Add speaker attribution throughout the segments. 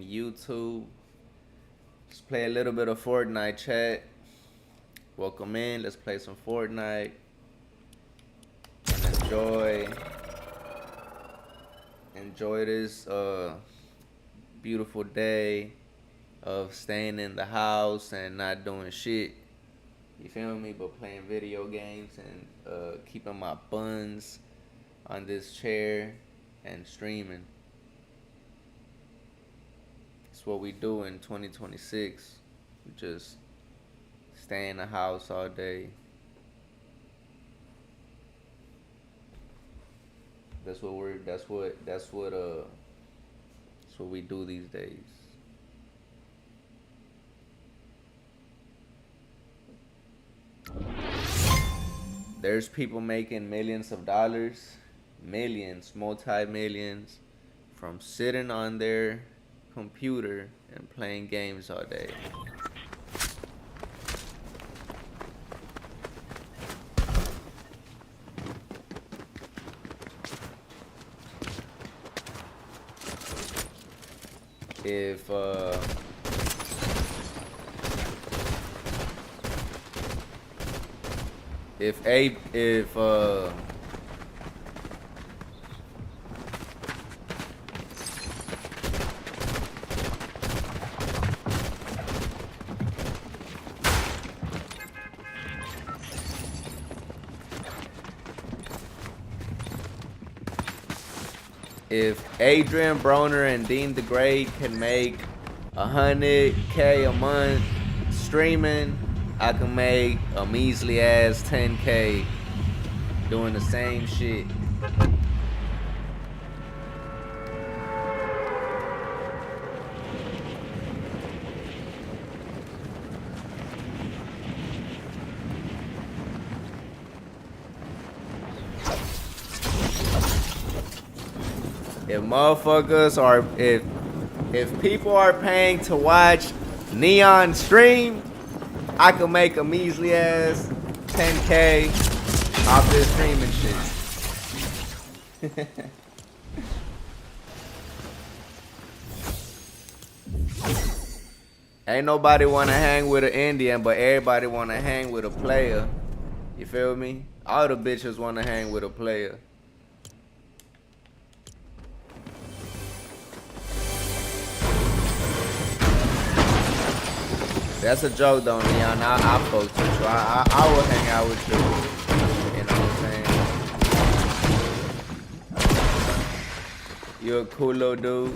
Speaker 1: YouTube. Let's play a little bit of Fortnite, chat. Welcome in. Let's play some Fortnite and enjoy this beautiful day of staying in the house and not doing shit. You feel me? But playing video games and keeping my buns on this chair and streaming. That's what we do in 2026. We just stay in the house all day. That's what we do these days. There's people making millions of dollars, millions, multi-millions, from sitting on their computer and playing games all day. If Adrian Broner and Dean the Great can make 100K a month streaming, I can make a measly ass 10K doing the same shit. If motherfuckers are, if people are paying to watch Neon stream, I can make a measly ass 10K off this streaming shit. Ain't nobody wanna hang with an Indian, but everybody wanna hang with a player. You feel me? All the bitches wanna hang with a player. That's a joke though, Neon. I fuck with you. I will hang out with you. You know what I'm saying? You a cool little dude.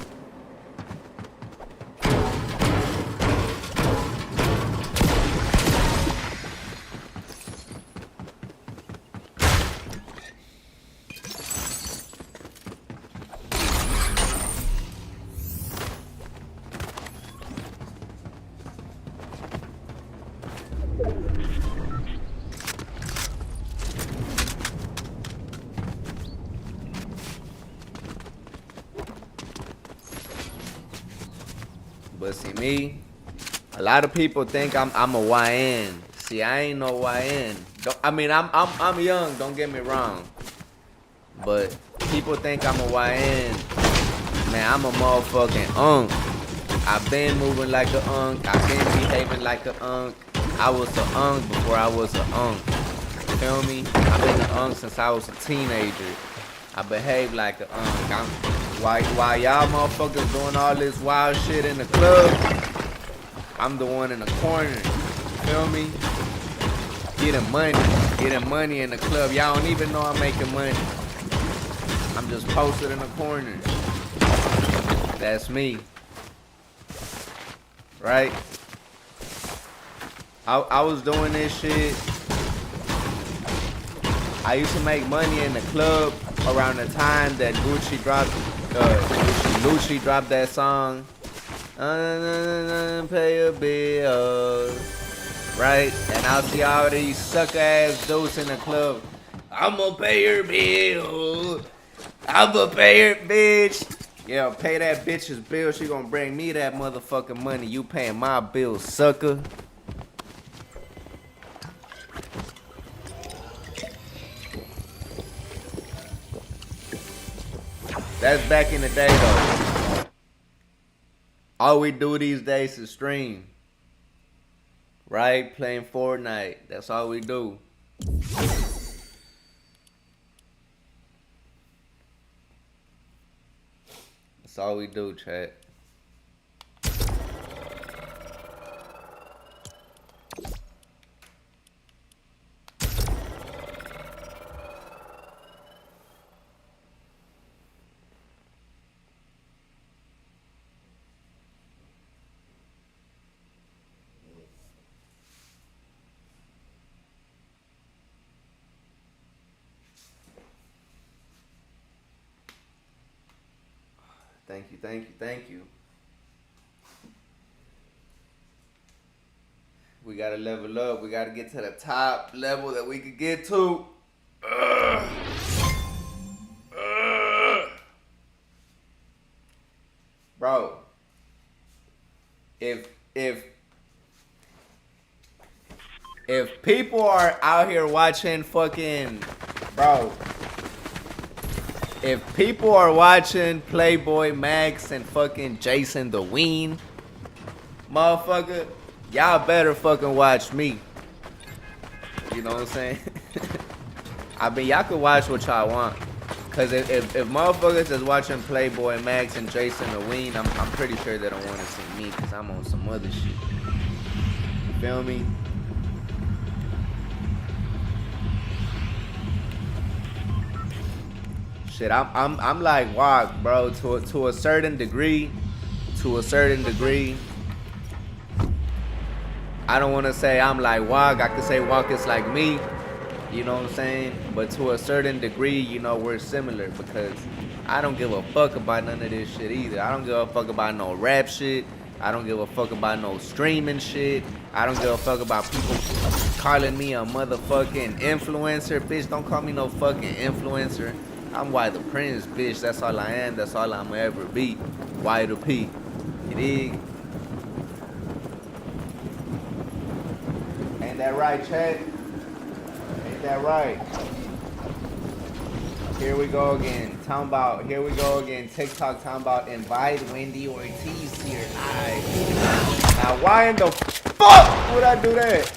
Speaker 1: But see me, a lot of people think I'm a YN. See, I ain't no YN. I'm young. Don't get me wrong. But people think I'm a YN. Man, I'm a motherfucking unk. I've been moving like a unk. I've been behaving like a unk. I was a unk before I was a unk. You feel me? I've been an unk since I was a teenager. I behave like a unk. While y'all motherfuckers doing all this wild shit in the club, I'm the one in the corner. You feel me? Getting money in the club. Y'all don't even know I'm making money. I'm just posted in the corner. That's me. Right? I was doing this shit. I used to make money in the club around the time that Gucci dropped that song. Pay your bills. Right? And I'll see all these sucker ass dudes in the club. I'ma pay your bill. I'ma pay your bitch. Yeah, pay that bitch's bill. She gonna bring me that motherfucking money. You paying my bill, sucker. That's back in the day though. All we do these days is stream. Right? Playing Fortnite. That's all we do. That's all we do, chat. Thank you, thank you, thank you. We gotta level up. We gotta get to the top level that we could get to. Bro, if people are out here watching fucking, bro, if people are watching Playboy Max and fucking Jason the Ween, motherfucker, y'all better fucking watch me. You know what I'm saying? I mean, y'all can watch what y'all want. Cause if motherfuckers is watching Playboy Max and Jason the Ween, I'm pretty sure they don't want to see me, cause I'm on some other shit. You feel me? Shit, I'm like Walk, bro. To a certain degree, I don't want to say I'm like Walk. I could say Walk is like me. You know what I'm saying? But to a certain degree, you know, we're similar because I don't give a fuck about none of this shit either. I don't give a fuck about no rap shit. I don't give a fuck about no streaming shit. I don't give a fuck about people calling me a motherfucking influencer. Bitch, don't call me no fucking influencer. I'm Y the Prince, bitch. That's all I am. That's all I'ma ever be. Y the P. You dig? Ain't that right, Chad? Ain't that right? Here we go again. Here we go again. TikTok talking about invite Wendy Ortiz here. Alright. Now why in the fuck would I do that?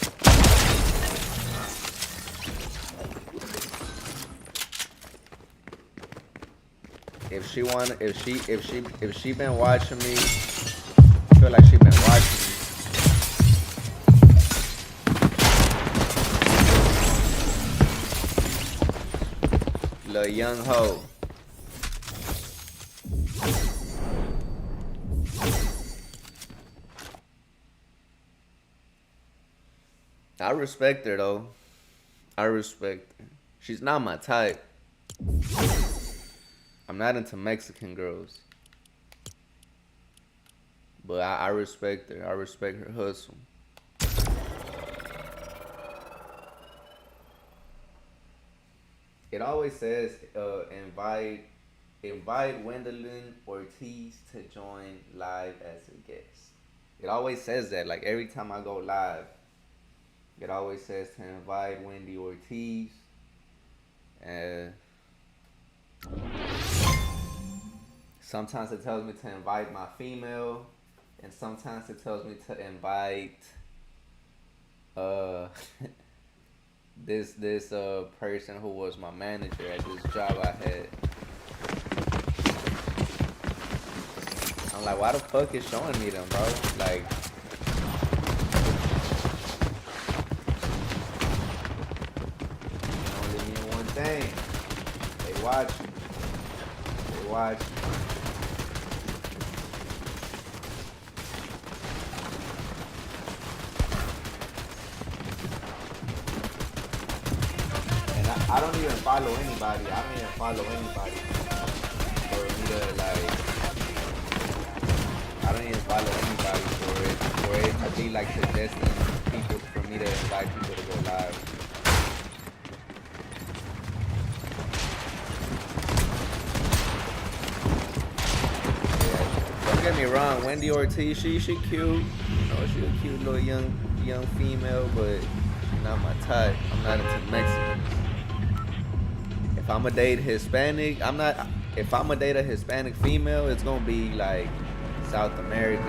Speaker 1: If she been watching me, I feel like she been watching me. Little young hoe. I respect her though. I respect her. She's not my type. I'm not into Mexican girls. But I respect her. I respect her hustle. It always says invite Wendelin Ortiz to join live as a guest. It always says that. Like every time I go live, it always says to invite Wendy Ortiz. Sometimes it tells me to invite my female, and sometimes it tells me to invite this person who was my manager at this job I had. I'm like, why the fuck is showing me them, bro? Like, only mean one thing. They watch me. They watch me. I don't even follow anybody. I don't even follow anybody for me to like. I don't even follow anybody for it to be like suggesting people for me to invite people to go live. Yeah. Don't get me wrong, Wendy Ortiz, she cute. You know, she a cute little young female, but she's not my type. I'm not into Mexican. If I'ma date Hispanic, if I'ma date a Hispanic female, it's gonna be like South American.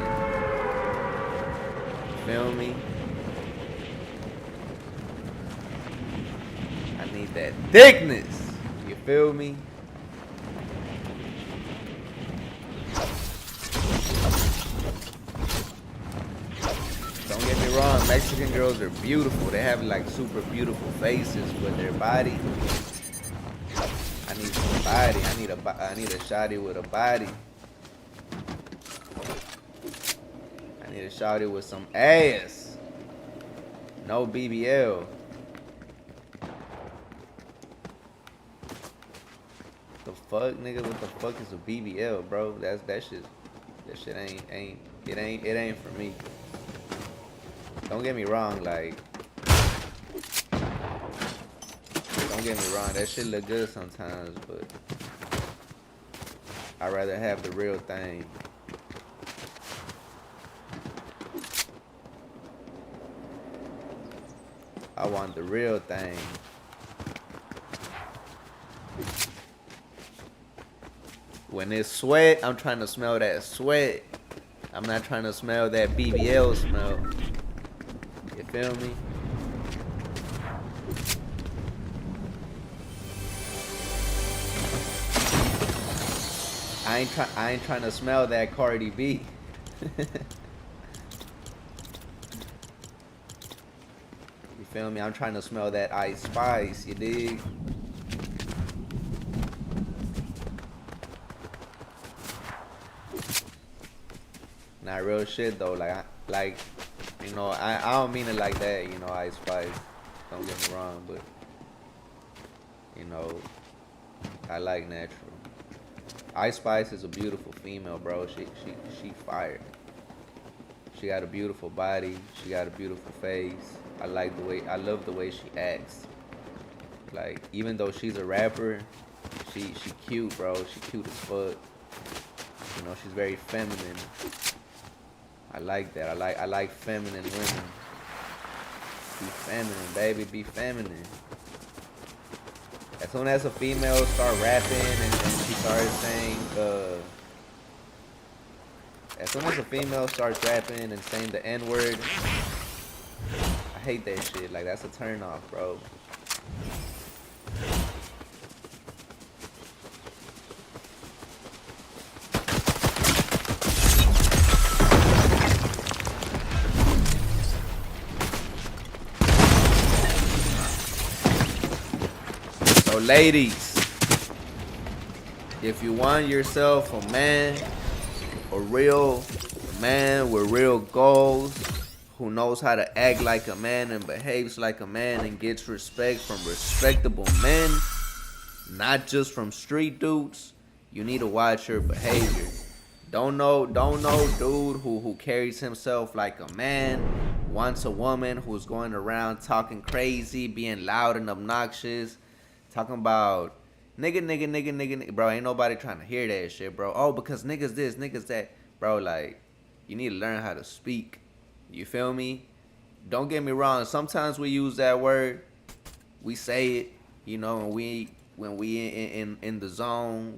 Speaker 1: Feel me? I need that thickness. You feel me? Don't get me wrong, Mexican girls are beautiful. They have like super beautiful faces, but their body. I need some body. I need a shawty with a body. I need a shawty with some ass. No BBL. The fuck, nigga? What the fuck is a BBL, bro? That shit it ain't for me. Don't get me wrong, like, don't get me wrong, that shit look good sometimes, but I'd rather have the real thing. I want the real thing. When it's sweat, I'm trying to smell that sweat. I'm not trying to smell that BBL smell. You feel me? I ain't trying to smell that Cardi B. You feel me? I'm trying to smell that Ice Spice, you dig? Not real shit though, like you know, I don't mean it like that, you know, Ice Spice. Don't get me wrong, but you know, I like natural. Ice Spice is a beautiful female, bro. She fire. She got a beautiful body. She got a beautiful face. I love the way she acts. Like, even though she's a rapper, she cute, bro. She cute as fuck. You know, she's very feminine. I like that. I like feminine women. Be feminine, baby. Be feminine. As soon as a female start rapping and she starts saying, as soon as a female starts rapping and saying the N-word, I hate that shit. Like, that's a turn off, bro. So ladies, if you want yourself a man, a real man with real goals, who knows how to act like a man and behaves like a man and gets respect from respectable men, not just from street dudes, you need to watch your behavior. Don't know dude who carries himself like a man, wants a woman who's going around talking crazy, being loud and obnoxious, talking about nigga. Bro, ain't nobody trying to hear that shit, bro. Oh, because niggas this, niggas that. Bro, like, you need to learn how to speak. You feel me? Don't get me wrong. Sometimes we use that word. We say it, you know, when we in the zone,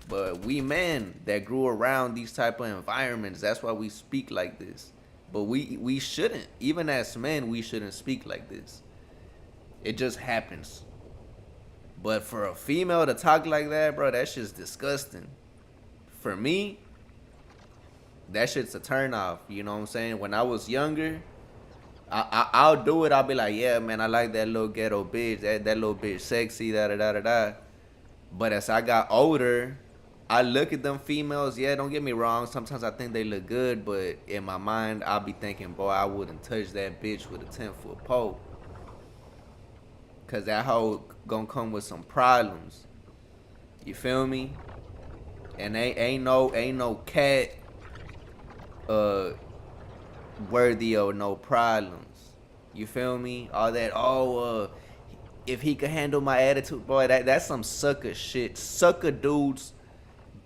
Speaker 1: but we men that grew around these type of environments, that's why we speak like this. But we shouldn't. Even as men, we shouldn't speak like this. It just happens. But for a female to talk like that, bro, that shit's disgusting. For me, that shit's a turn off. You know what I'm saying? When I was younger, I'll do it. I'll be like, yeah, man, I like that little ghetto bitch. That little bitch sexy, da. But as I got older, I look at them females. Yeah, don't get me wrong. Sometimes I think they look good, but in my mind, I'll be thinking, boy, I wouldn't touch that bitch with a 10-foot pole. Cause that hoe gonna come with some problems. You feel me? And ain't no cat worthy of no problems. You feel me? All that, if he could handle my attitude, boy, that's some sucker shit. Sucker dudes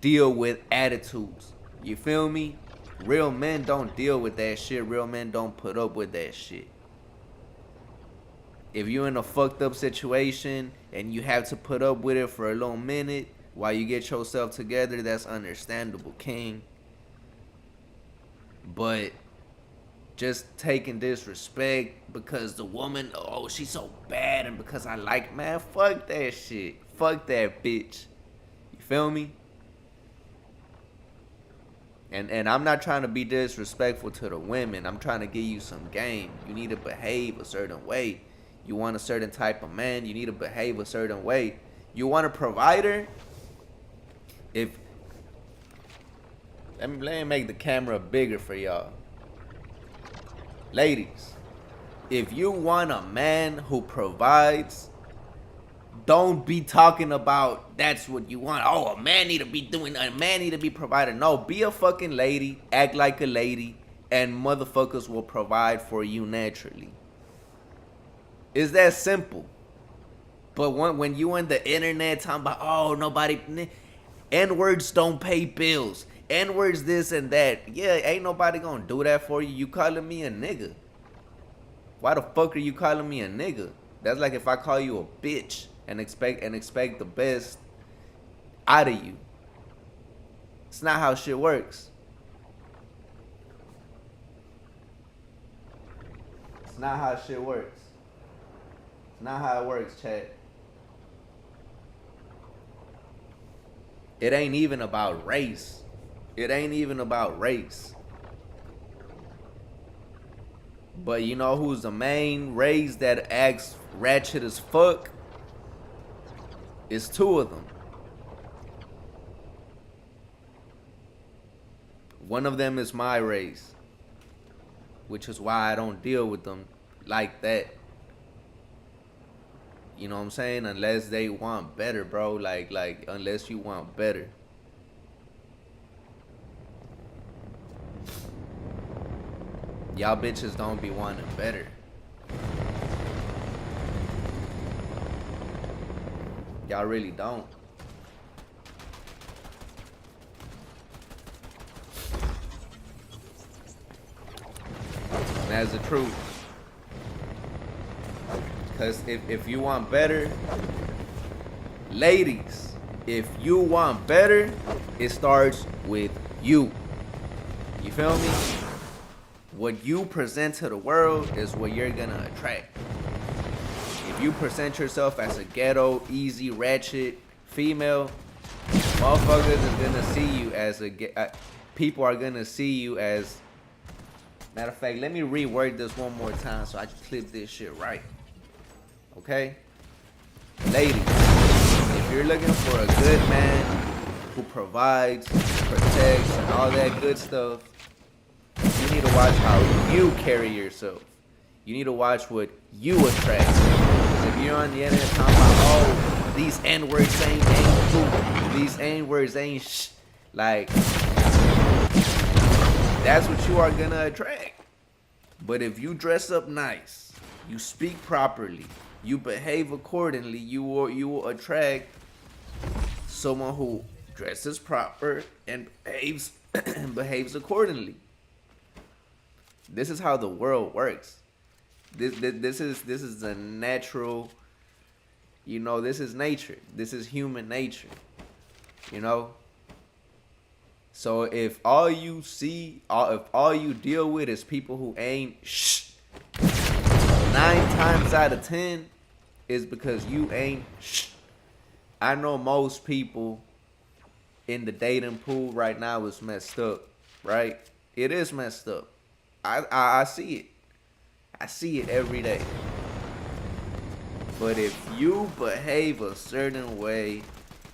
Speaker 1: deal with attitudes. You feel me? Real men don't deal with that shit. Real men don't put up with that shit. If you're in a fucked up situation and you have to put up with it for a little minute while you get yourself together, that's understandable, king. But just taking disrespect because the woman, oh, she's so bad, and because I like, man, fuck that shit. Fuck that bitch. You feel me? And I'm not trying to be disrespectful to the women. I'm trying to give you some game. You need to behave a certain way. You want a certain type of man, you need to behave a certain way. You want a provider? If let me make the camera bigger for y'all. Ladies, if you want a man who provides, don't be talking about that's what you want. Oh, a man need to be doing, a man need to be providing. No, be a fucking lady, act like a lady, and motherfuckers will provide for you naturally. It's that simple. But when you on the internet talking about, oh, nobody, N-words don't pay bills, N-words this and that. Yeah, ain't nobody gonna do that for you. You calling me a nigga. Why the fuck are you calling me a nigga? That's like if I call you a bitch and expect the best out of you. It's not how shit works. It's not how shit works. It's not how it works, chat. It ain't even about race. It ain't even about race. But you know who's the main race that acts ratchet as fuck? It's two of them. One of them is my race, which is why I don't deal with them like that. You know what I'm saying? Unless they want better, bro. Like unless you want better. Y'all bitches don't be wanting better. Y'all really don't. And that's the truth. Because if you want better, ladies, if you want better, it starts with you. You feel me? What you present to the world is what you're gonna attract. If you present yourself as a ghetto, easy, ratchet female, motherfuckers is gonna see you as people are gonna see you as. Matter of fact, let me reword this one more time so I can clip this shit right. Okay? Ladies, if you're looking for a good man who provides, protects, and all that good stuff, you need to watch how you carry yourself. You need to watch what you attract. Because if you're on the internet talking about, oh, these N-words ain't cool, these N-words ain't like, that's what you are gonna attract. But if you dress up nice, you speak properly, you behave accordingly, you will attract someone who dresses proper and behaves accordingly. This is how the world works. This is the natural, you know, this is nature. This is human nature. You know? So if all you see, if all you deal with is people who ain't 9 times out of 10 is because you ain't I know most people in the dating pool right now is messed up, right? It is messed up. I see it. I see it every day. But if you behave a certain way,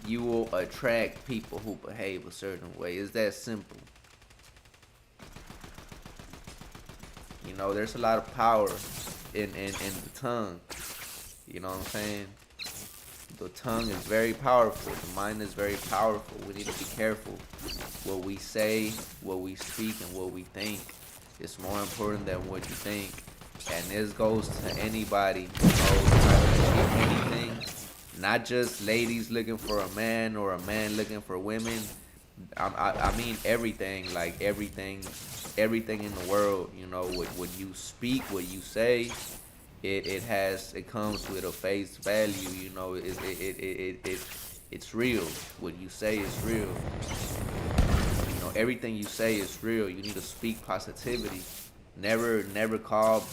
Speaker 1: you will attract people who behave a certain way. It's that simple. You know, there's a lot of power in the tongue. You know what I'm saying? The tongue is very powerful. The mind is very powerful. We need to be careful what we say, what we speak, and what we think. It's more important than what you think. And this goes to anybody who knows how to achieve anything. Not just ladies looking for a man or a man looking for women. I mean everything, like everything in the world. You know, what you speak, what you say, it comes with a face value. You know, it's real. What you say is real. You know, everything you say is real. You need to speak positivity. Never call.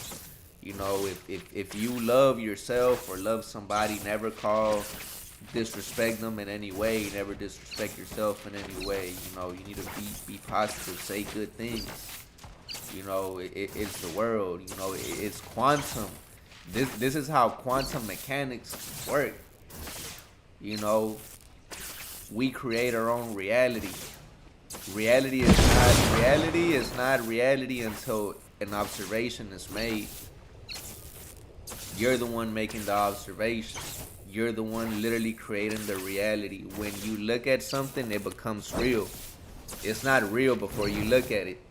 Speaker 1: You know, if you love yourself or love somebody, never call disrespect them in any way. Never disrespect yourself in any way. You know, you need to be positive. Say good things. You know, it's the world. You know, it's quantum. This is how quantum mechanics work. You know, we create our own reality. Reality is not reality until an observation is made. You're the one making the observation. You're the one literally creating the reality. When you look at something, it becomes real. It's not real before you look at it.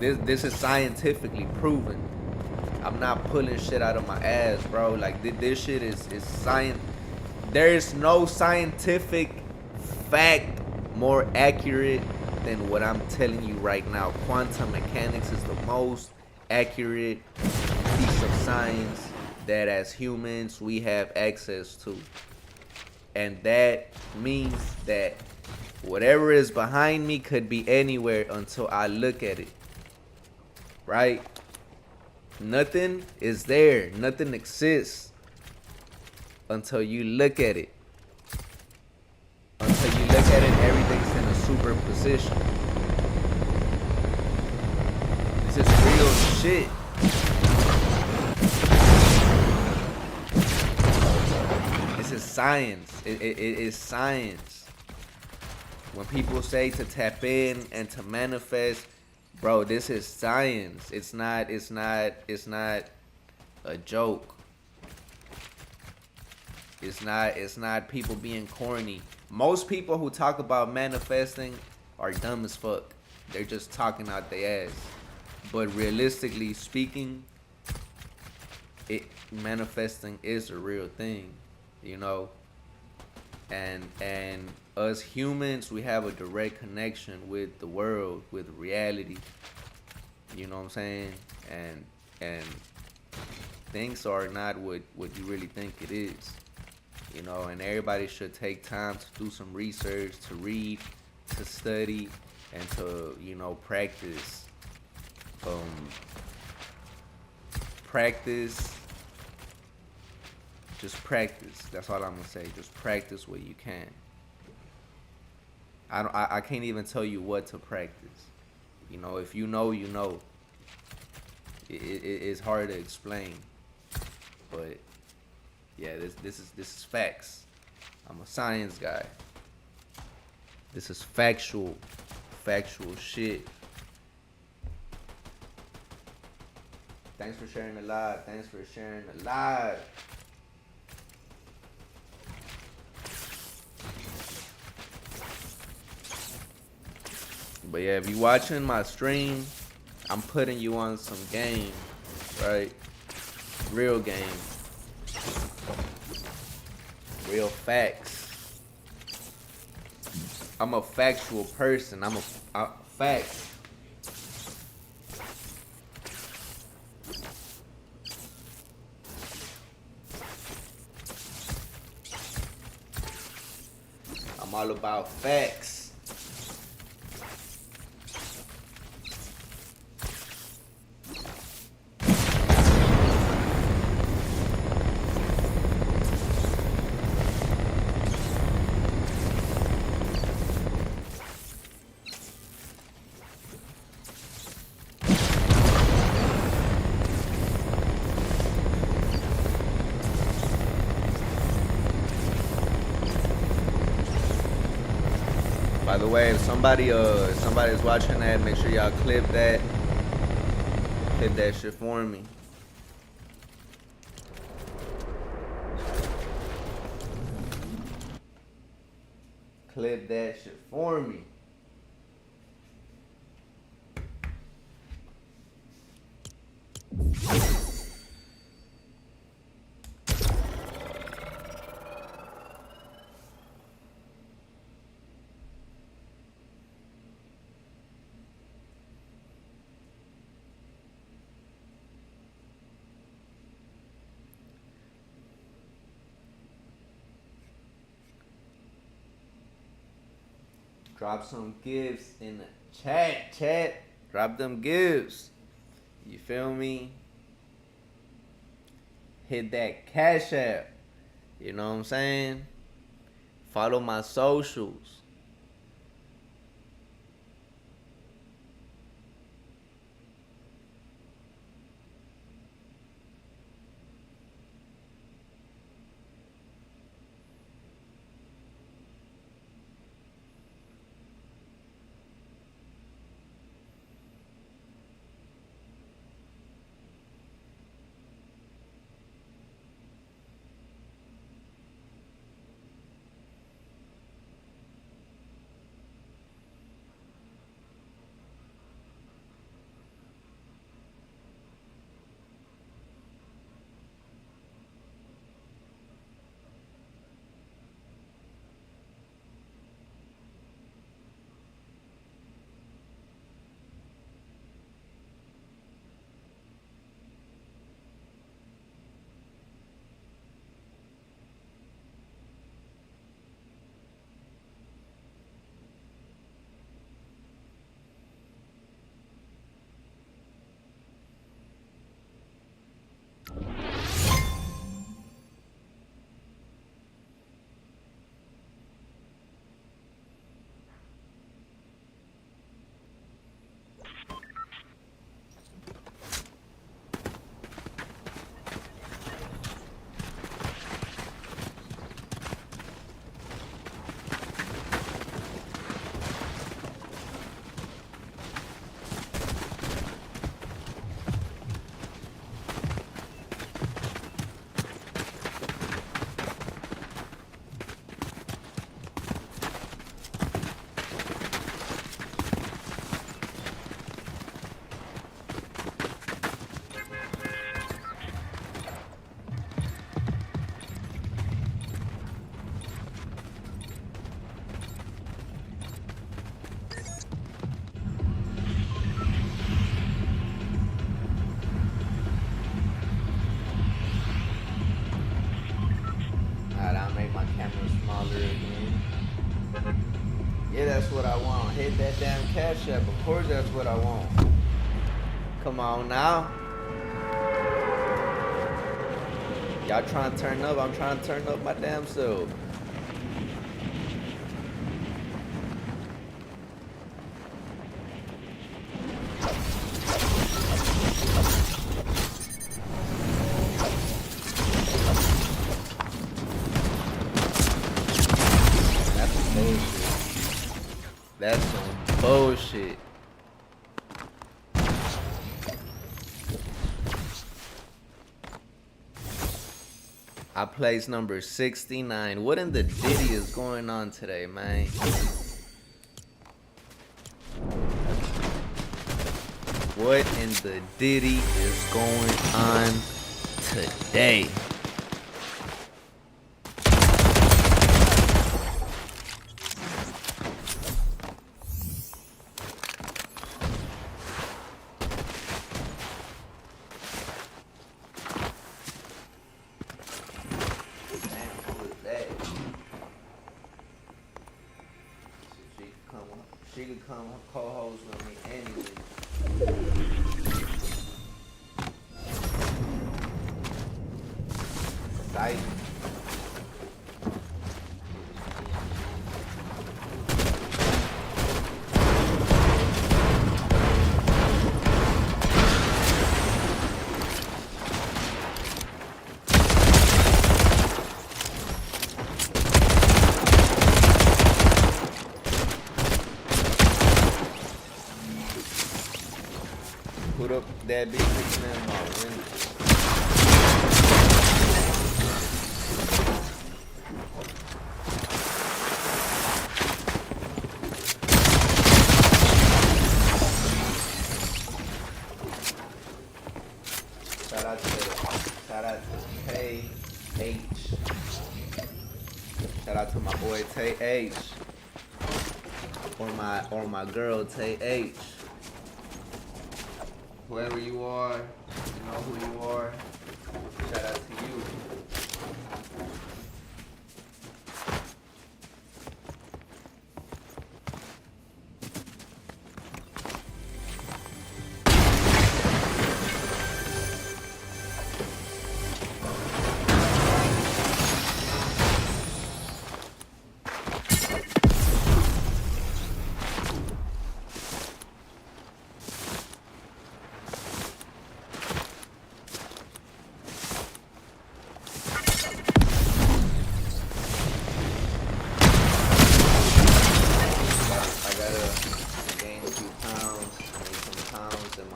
Speaker 1: This is scientifically proven. I'm not pulling shit out of my ass, bro. Like this shit is science. There is no scientific fact more accurate than what I'm telling you right now. Quantum mechanics is the most accurate piece of science that as humans we have access to. And that means that whatever is behind me could be anywhere until I look at it. Right? Nothing is there. Nothing exists until you look at it. Until you look at it, everything's in a superposition. This is real shit. This is science. It is science. When people say to tap in and to manifest, bro, this is science. It's not a joke. It's not people being corny. Most people who talk about manifesting are dumb as fuck. They're just talking out their ass. But realistically speaking, manifesting is a real thing, you know. And us humans, we have a direct connection with the world, with reality. You know what I'm saying? And things are not what you really think it is. You know, and everybody should take time to do some research, to read, to study, and to, you know, practice. Just practice. That's all I'm gonna say. Just practice what you can. I can't even tell you what to practice. You know, if you know, you know. It's hard to explain, but yeah, this is facts. I'm a science guy. This is factual shit. Thanks for sharing the live. But yeah, if you watching my stream, I'm putting you on some game, right? Real game. Real facts. I'm a factual person. I'm a fact. I'm all about facts. By the way, if somebody's watching that, make sure y'all clip that shit for me. Clip that shit for me. Drop some gifts in the chat. Drop them gifts. You feel me? Hit that Cash App. You know what I'm saying? Follow my socials. Yeah, that's what I want. Hit that damn Cash App. Of course that's what I want. Come on now. Y'all trying to turn up. I'm trying to turn up my damn self. That's some bullshit. I placed number 69. What in the ditty is going on today, man? What in the ditty is going on today? She could come co-host with me anyway. Exciting. Put up that big man in my window. Shout out to KH. Shout out to my boy Tay H. Or my girl Tay H. Whoever you are, you know who you are. Shout out to you.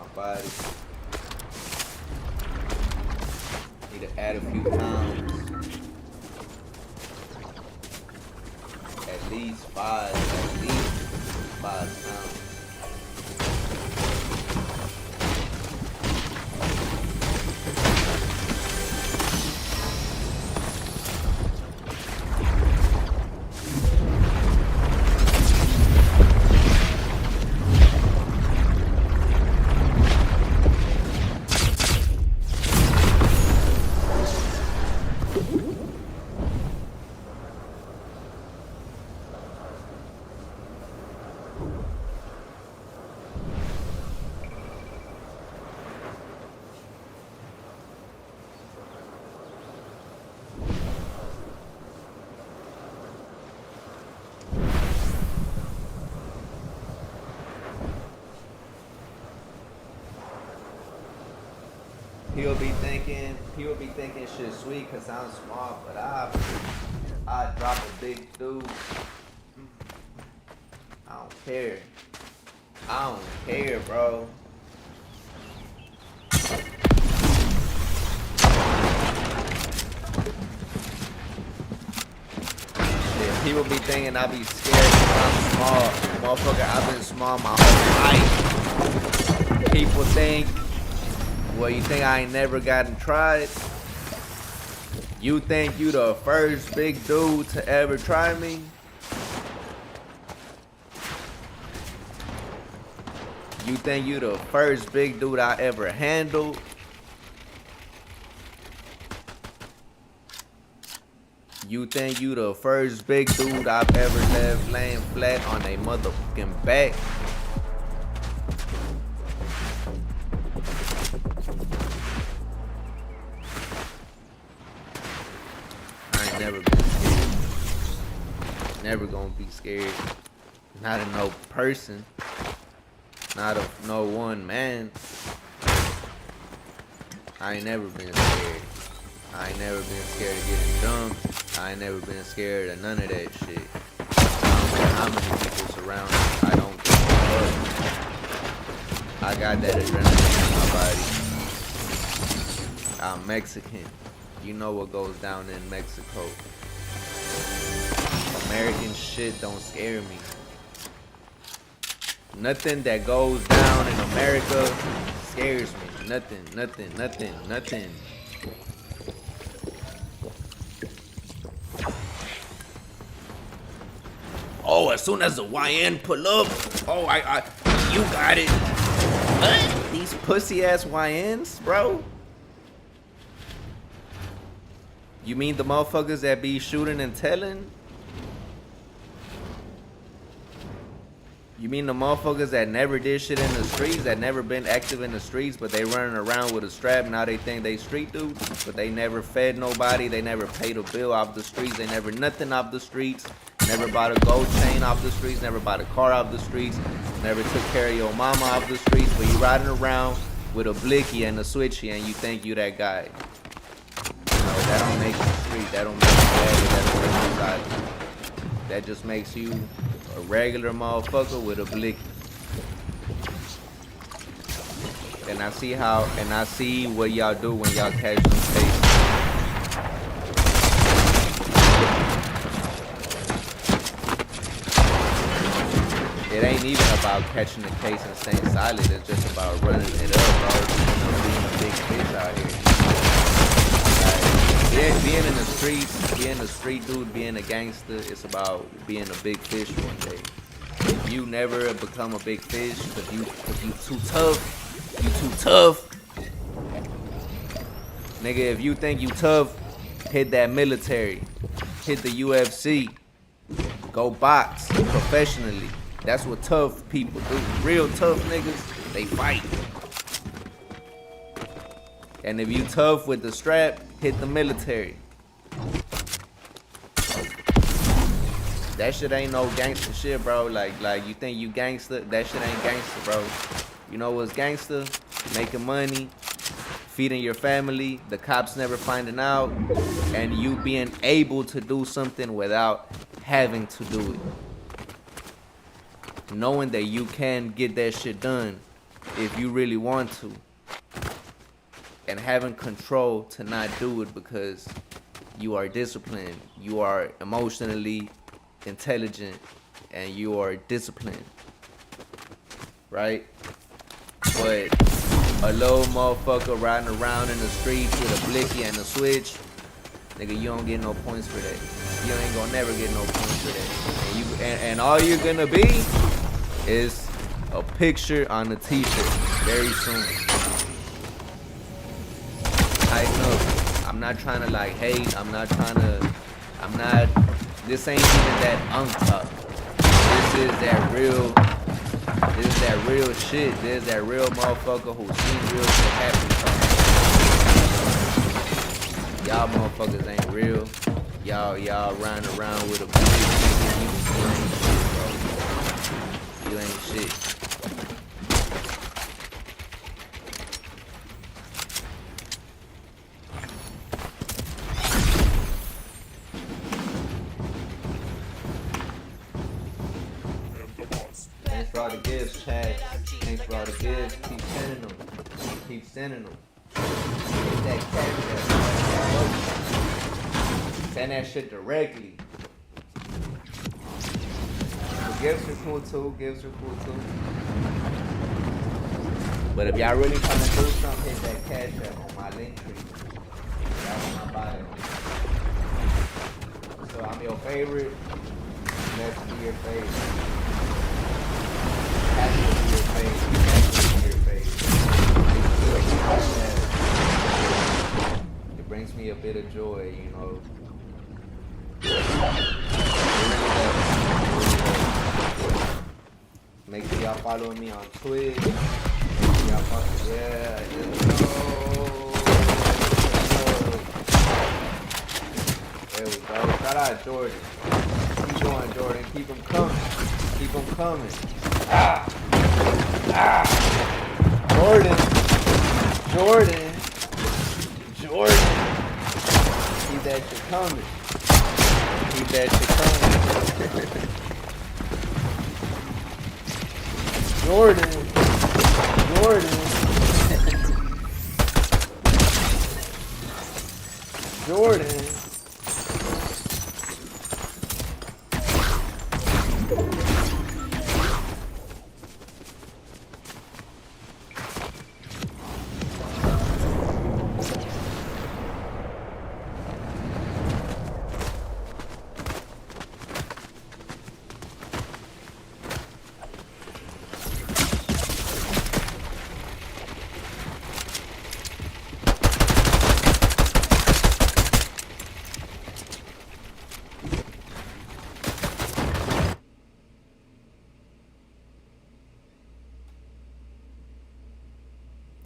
Speaker 1: my body. Need to add a few pounds. At least 5 pounds. People be thinking shit sweet cause I'm small, but I drop a big dude. I don't care. I don't care, bro. Shit, people be thinking I be scared cause I'm small. Motherfucker, I've been small my whole life. People think, well, you think I ain't never gotten tried? You think you the first big dude to ever try me? You think you the first big dude I ever handled? You think you the first big dude I've ever left laying flat on a motherfucking back? Never been scared. Never gonna be scared. Not of no person. Not of no one man. I ain't never been scared. I ain't never been scared of getting drunk. I ain't never been scared of none of that shit. I don't care how many people surround me. I don't give a fuck. I got that adrenaline in my body. I'm Mexican. You know what goes down in Mexico. American shit don't scare me. Nothing that goes down in America scares me. Nothing. Oh, as soon as the YN pull up, oh, you got it. What? These pussy ass YNs, bro? You mean the motherfuckers that be shooting and telling? You mean the motherfuckers that never did shit in the streets, that never been active in the streets, but they running around with a strap, now they think they street dudes, but they never fed nobody, they never paid a bill off the streets, they never nothing off the streets, never bought a gold chain off the streets, never bought a car off the streets, never took care of your mama off the streets, but you riding around with a blicky and a switchy and you think you that guy. No, that don't make you street, that don't make you bad, that don't make you solid. That just makes you a regular motherfucker with a blicky. And I see what y'all do when y'all catch them cases. It ain't even about catching the case and staying silent. It's just about running it up, bro. Being a big fish out here. Yeah, being in the streets, being a street dude, being a gangster, it's about being a big fish one day. If you never become a big fish, if you too tough, nigga, if you think you tough, hit that military, hit the UFC, go box professionally. That's what tough people do. Real tough niggas, they fight. And if you tough with the strap, hit the military. That shit ain't no gangster shit, bro. Like you think you gangster? That shit ain't gangster, bro. You know what's gangster? Making money, feeding your family, the cops never finding out, and you being able to do something without having to do it. Knowing that you can get that shit done if you really want to, and having control to not do it because you are disciplined, you are emotionally intelligent, and you are disciplined, right? But a little motherfucker riding around in the streets with a blicky and a switch, nigga, you don't get no points for that. You ain't gonna never get no points for that. And all you're gonna be is a picture on a t-shirt very soon. Tighten up. I'm not trying to like hate. This ain't even that talk. This is that real shit. There's that real motherfucker who seen real shit happen. Y'all motherfuckers ain't real. Y'all riding around with a big nigga. You ain't shit. Thanks for all the gifts, Chad. Thanks for all the gifts. Keep sending them. Keep sending them. Get that cash. Send that shit directly. The gifts are cool too. But if y'all really trying to do something, hit that cash app on my link tree. That's on my bio. So I'm your favorite. Let's be your favorite. Has to be your favorite. It brings me a bit of joy, you know. Make sure y'all follow me on Twitch. Y'all follow, yeah, there we go. Shout out Jordan. Keep going, Jordan. Keep them coming. Keep them coming. Jordan. Keep that shit coming. Keep that shit coming. Jordan.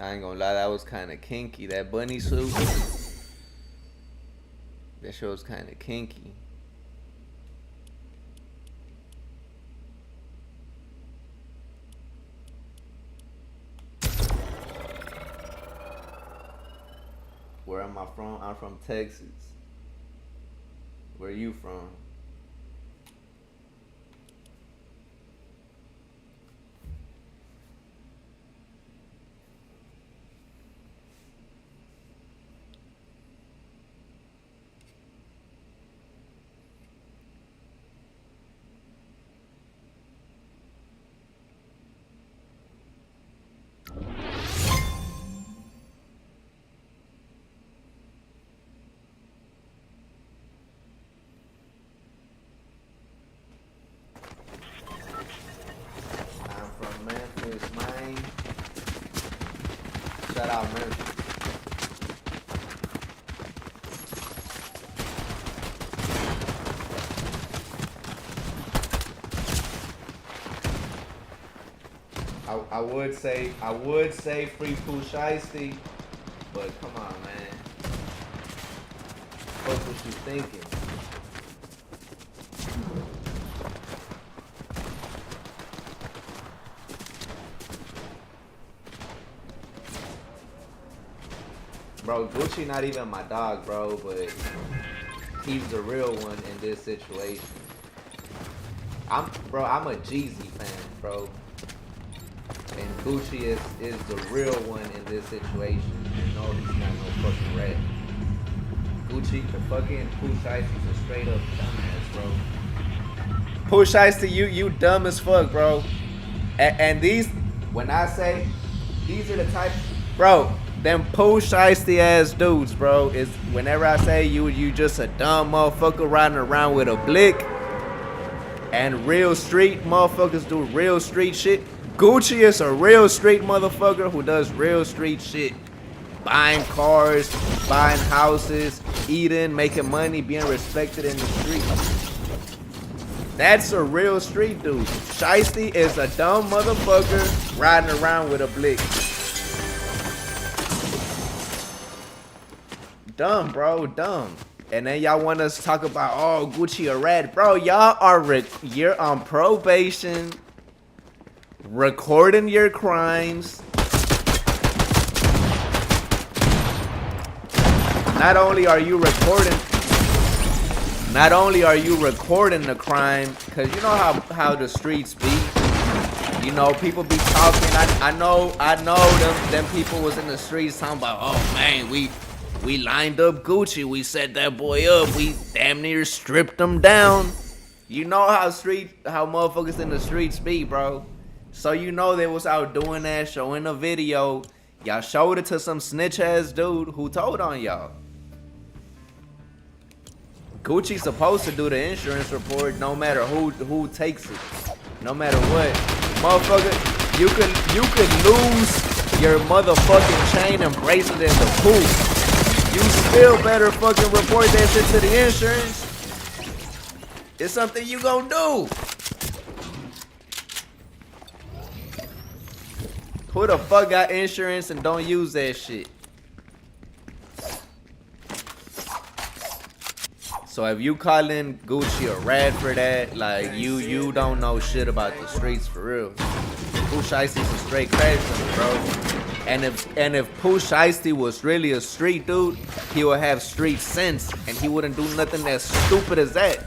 Speaker 1: I ain't gonna lie, that was kind of kinky. That bunny suit, that shit was kind of kinky. Where am I from? I'm from Texas. Where are you from? Shout out Memphis. I would say free Pooh Shiesty, but come on, man. What you thinking? Bro, Gucci not even my dog, bro, but he's the real one in this situation. I'm a Jeezy fan, bro. And Gucci is the real one in this situation. And no, he's not no fucking rat. Gucci, the fucking Pooh Shicey's a straight up dumbass, bro. Pooh Shiesty, you dumb as fuck, bro. And these, when I say, these are the type, bro, them Pooh Shiesty ass dudes, bro, is whenever I say you just a dumb motherfucker riding around with a blick, and real street motherfuckers do real street shit. Gucci is a real street motherfucker who does real street shit. Buying cars, buying houses, eating, making money, being respected in the street. That's a real street dude. Shiesty is a dumb motherfucker riding around with a blick. Dumb, bro, dumb. And then y'all want us to talk about, oh, Gucci a rat. Bro, y'all are, you're on probation, recording your crimes. Not only are you recording the crime, because you know how the streets be. You know, people be talking. I know them people was in the streets talking about, oh man, we lined up Gucci, we set that boy up, we damn near stripped him down. You know how motherfuckers in the streets be, bro. So you know they was out doing that, showing a video. Y'all showed it to some snitch ass dude who told on y'all. Gucci's supposed to do the insurance report no matter who takes it. No matter what. Motherfucker, you could lose your motherfucking chain and bracelet in the pool. You still better fucking report that shit to the insurance. It's something you gonna do. Who the fuck got insurance and don't use that shit? So if you calling Gucci a rat for that, like you don't know shit about the streets for real. Pooh Shiesty's a straight crash, bro. And if Pooh Shiesty was really a street dude, he would have street sense and he wouldn't do nothing as stupid as that.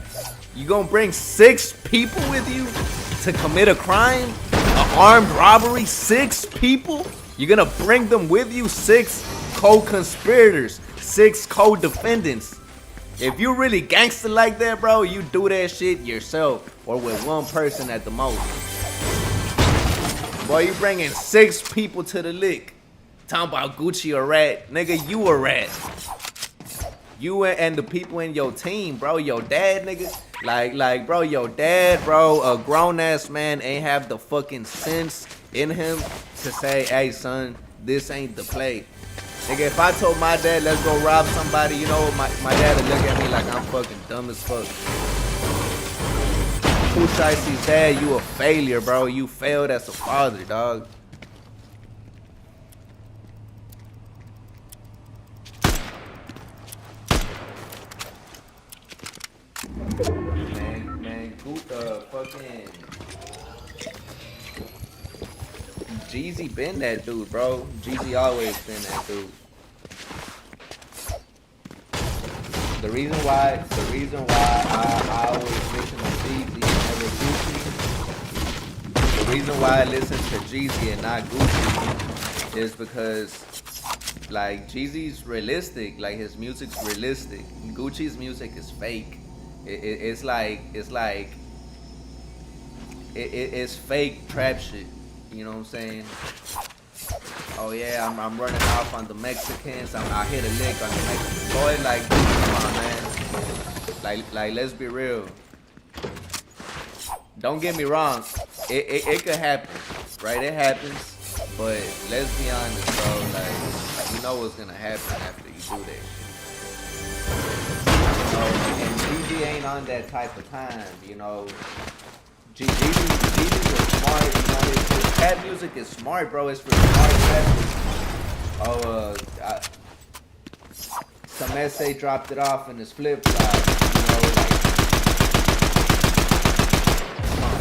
Speaker 1: You gonna bring 6 people with you to commit a crime? An armed robbery? 6 people? You're gonna bring them with you? 6 co-conspirators, 6 co-defendants. If you really gangster like that, bro, you do that shit yourself or with one person at the most. Boy, you bringing 6 people to the lick. Talking about Gucci a rat. Nigga, you a rat. You and the people in your team, bro. Your dad, nigga. Like, bro, your dad, bro, a grown-ass man ain't have the fucking sense in him to say, hey, son, this ain't the play. Nigga, if I told my dad, let's go rob somebody, you know, my dad would look at me like I'm fucking dumb as fuck. Pooh Shiesty's dad, you a failure, bro. You failed as a father, dog. Man, fucking Jeezy been that dude, bro. Jeezy always been that dude. The reason why I always listen to Jeezy and never Gucci, the reason why I listen to Jeezy and not Gucci is because, like, Jeezy's realistic, like his music's realistic. Gucci's music is fake. It's fake trap shit. You know what I'm saying? Oh yeah, I'm running off on the Mexicans. I hit a lick on the Mexicans. Boy, like, come on, man. Like, let's be real. Don't get me wrong. It could happen, right? It happens. But let's be honest, bro. Like, you know what's gonna happen after you do that shit. You know, and Jeezy ain't on that type of time, you know. Jeezy is smart, you know. His rap music is smart, bro. It's for smart rappers. Oh, some essay dropped it off in his flip flop, you know, like, come on.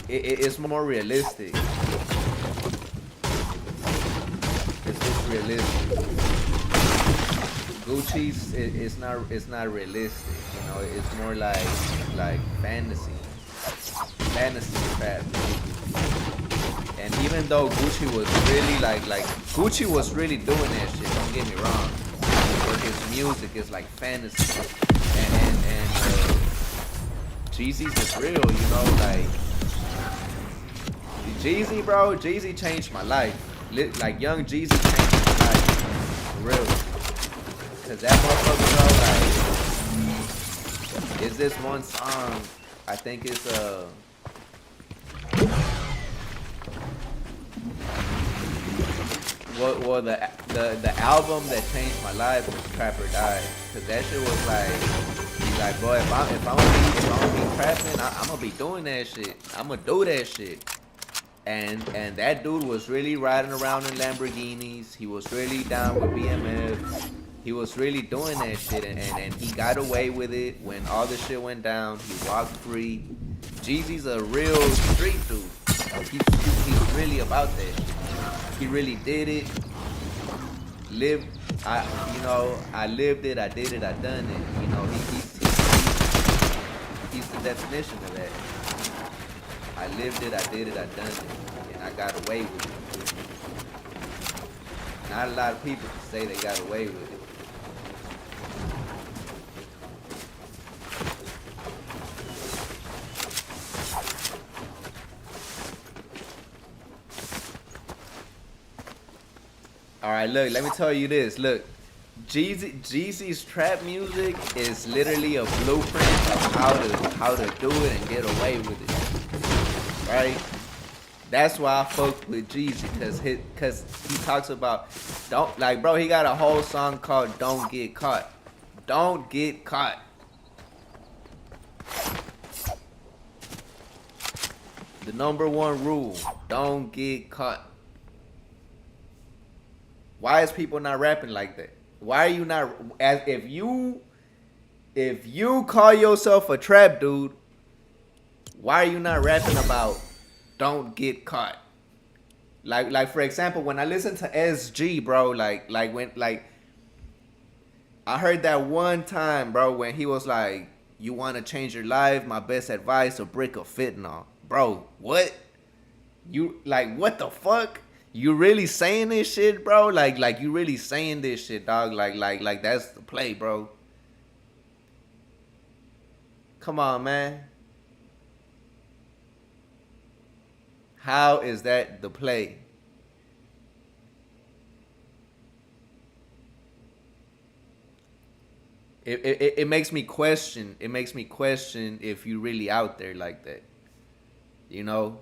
Speaker 1: It's more realistic. It's just realistic. Gucci's it's not realistic, you know. It's more like fantasy trap. And even though Gucci was really like Gucci was really doing that shit. Don't get me wrong. But his music is like fantasy, and Jeezy's is real. You know, like Jeezy, bro. Jeezy changed my life. Like young Jeezy changed my life. For real. Cause that motherfucker, bro, like, is this one song? I think it's well the album that changed my life was Trap or Die. Cause that shit was like, boy, if I'm gonna be trapping, I'm gonna be doing that shit. I'm gonna do that shit. And that dude was really riding around in Lamborghinis. He was really down with BMF. He was really doing that shit, and he got away with it when all the shit went down. He walked free. Jeezy's a real street dude. He's really about that shit. He really did it. I lived it. I did it. I done it. You know, he's the definition of that. I lived it, I did it, I done it, and I got away with it. Not a lot of people can say they got away with it. All right, look, let me tell you this. Look, Jeezy's trap music is literally a blueprint of how to do it and get away with it. Right? That's why I fuck with Jeezy, cause he talks about don't like, bro. He got a whole song called "Don't Get Caught." Don't get caught. The number one rule: don't get caught. Why is people not rapping like that? Why are you not? As if you call yourself a trap dude, why are you not rapping about don't get caught? Like for example, when I listen to SG, bro, like when I heard that one time, bro, when he was like, "You want to change your life? My best advice: a brick of fentanyl." Bro, what? You like what the fuck? You really saying this shit, bro? Like you really saying this shit, dog? Like that's the play, bro. Come on, man. How is that the play? It makes me question. It makes me question if you really out there like that. You know,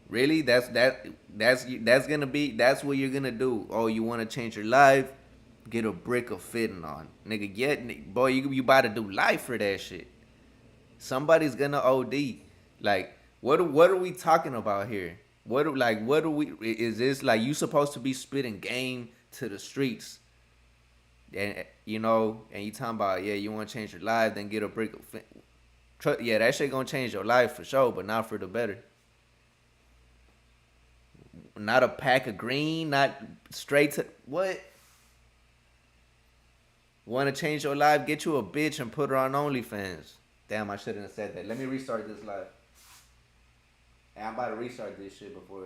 Speaker 1: really? That's what you're gonna do. Oh, you want to change your life? Get a brick of fitting on, nigga. Boy, you about to do life for that shit. Somebody's gonna OD. Like, what are we talking about here? What are we? Is this like you supposed to be spitting game to the streets? And you know, and you talking about, yeah, you want to change your life, then get a brick of yeah, that shit gonna change your life for sure, but not for the better. Not a pack of green, not straight to what? Want to change your life? Get you a bitch and put her on OnlyFans. Damn, I shouldn't have said that. Let me restart this live. And I'm about to restart this shit before.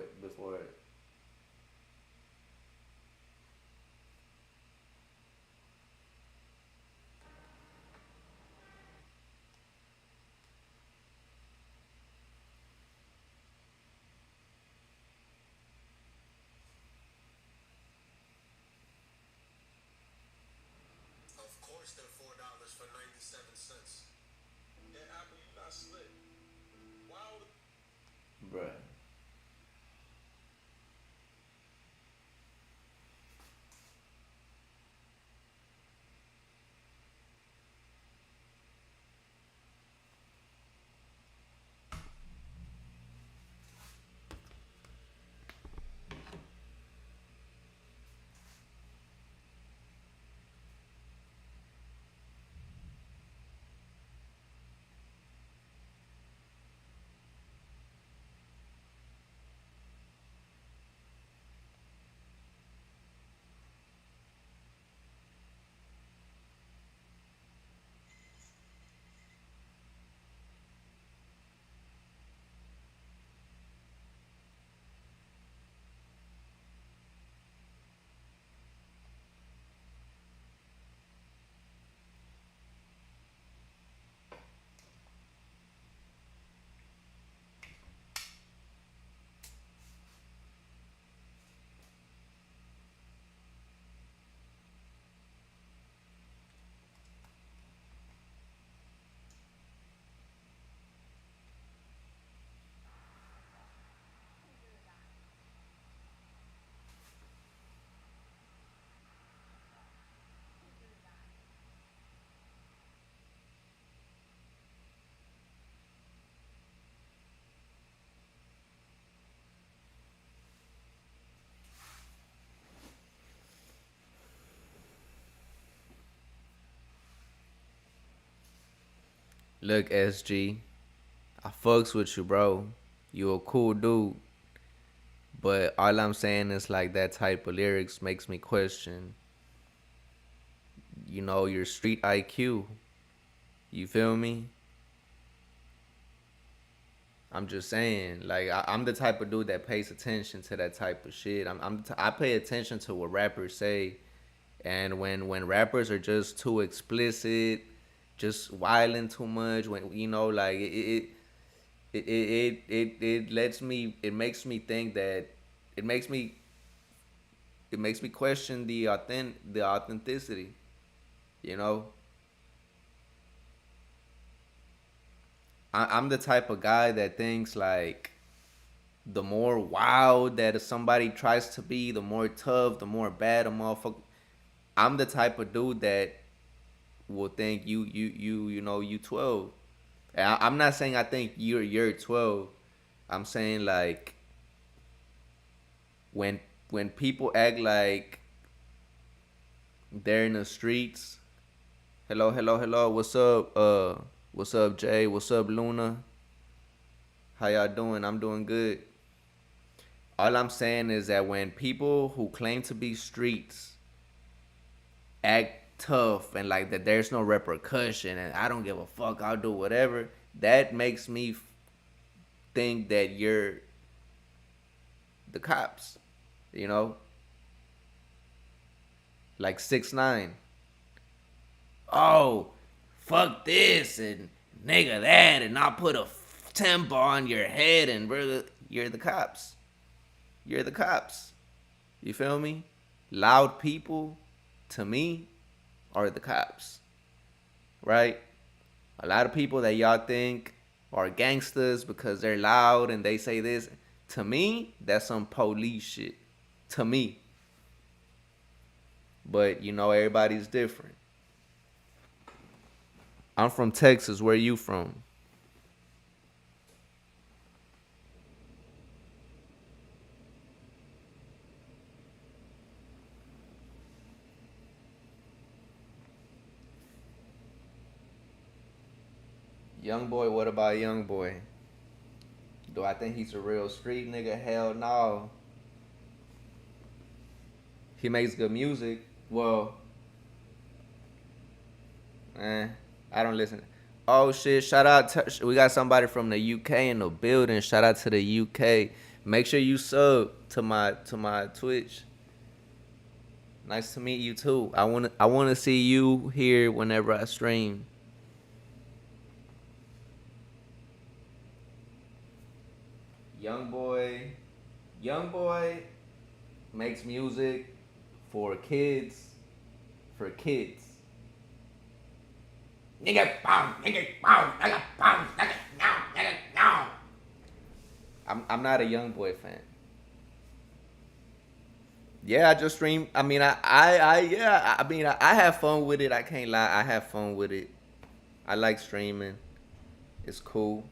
Speaker 2: Of course, they're $4.97. Yeah, Apple, you not slick. Why would
Speaker 1: Bruh. Look, SG, I fucks with you, bro. You a cool dude. But all I'm saying is like that type of lyrics makes me question, your street IQ. You feel me? I'm just saying, like I'm the type of dude that pays attention to that type of shit. I pay attention to what rappers say, and when rappers are just too explicit, just wilding too much, when like it lets me, it makes me it makes me question the authenticity. You know, I'm the type of guy that thinks like the more wild that somebody tries to be, the more tough, the more bad a motherfucker. I'm the type of dude that will think you 12. And I'm not saying I think you're 12. I'm saying like when when people act like they're in the streets. Hello, hello, hello. What's up, Jay? What's up, Luna? How y'all doing? I'm doing good. All I'm saying is that when people who claim to be streets act tough and like that there's no repercussion and I don't give a fuck, I'll do whatever, that makes me think that you're the cops, you know? Like 6ix9ine. Oh, fuck this and nigga that, and I'll put a tempo on your head, and brother, you're the cops. You're the cops. You feel me? Loud people, to me, are the cops. Right? A lot of people that y'all think are gangsters because they're loud and they say this, to me, that's some police shit. To me. But everybody's different. I'm from Texas. Where you from? Young boy, what about young boy? Do I think he's a real street nigga? Hell no. He makes good music. Well, I don't listen. Oh shit! Shout out to, we got somebody from the UK in the building. Shout out to the UK. Make sure you sub to my Twitch. Nice to meet you too. I wanna see you here whenever I stream. Young boy, young boy makes music for kids, for kids. Nigga, boom, nigga, boom, nigga, boom, nigga, no, nigga, no. I'm not a young boy fan. Yeah, I just stream. I mean, yeah. I mean, I have fun with it. I can't lie. I have fun with it. I like streaming. It's cool,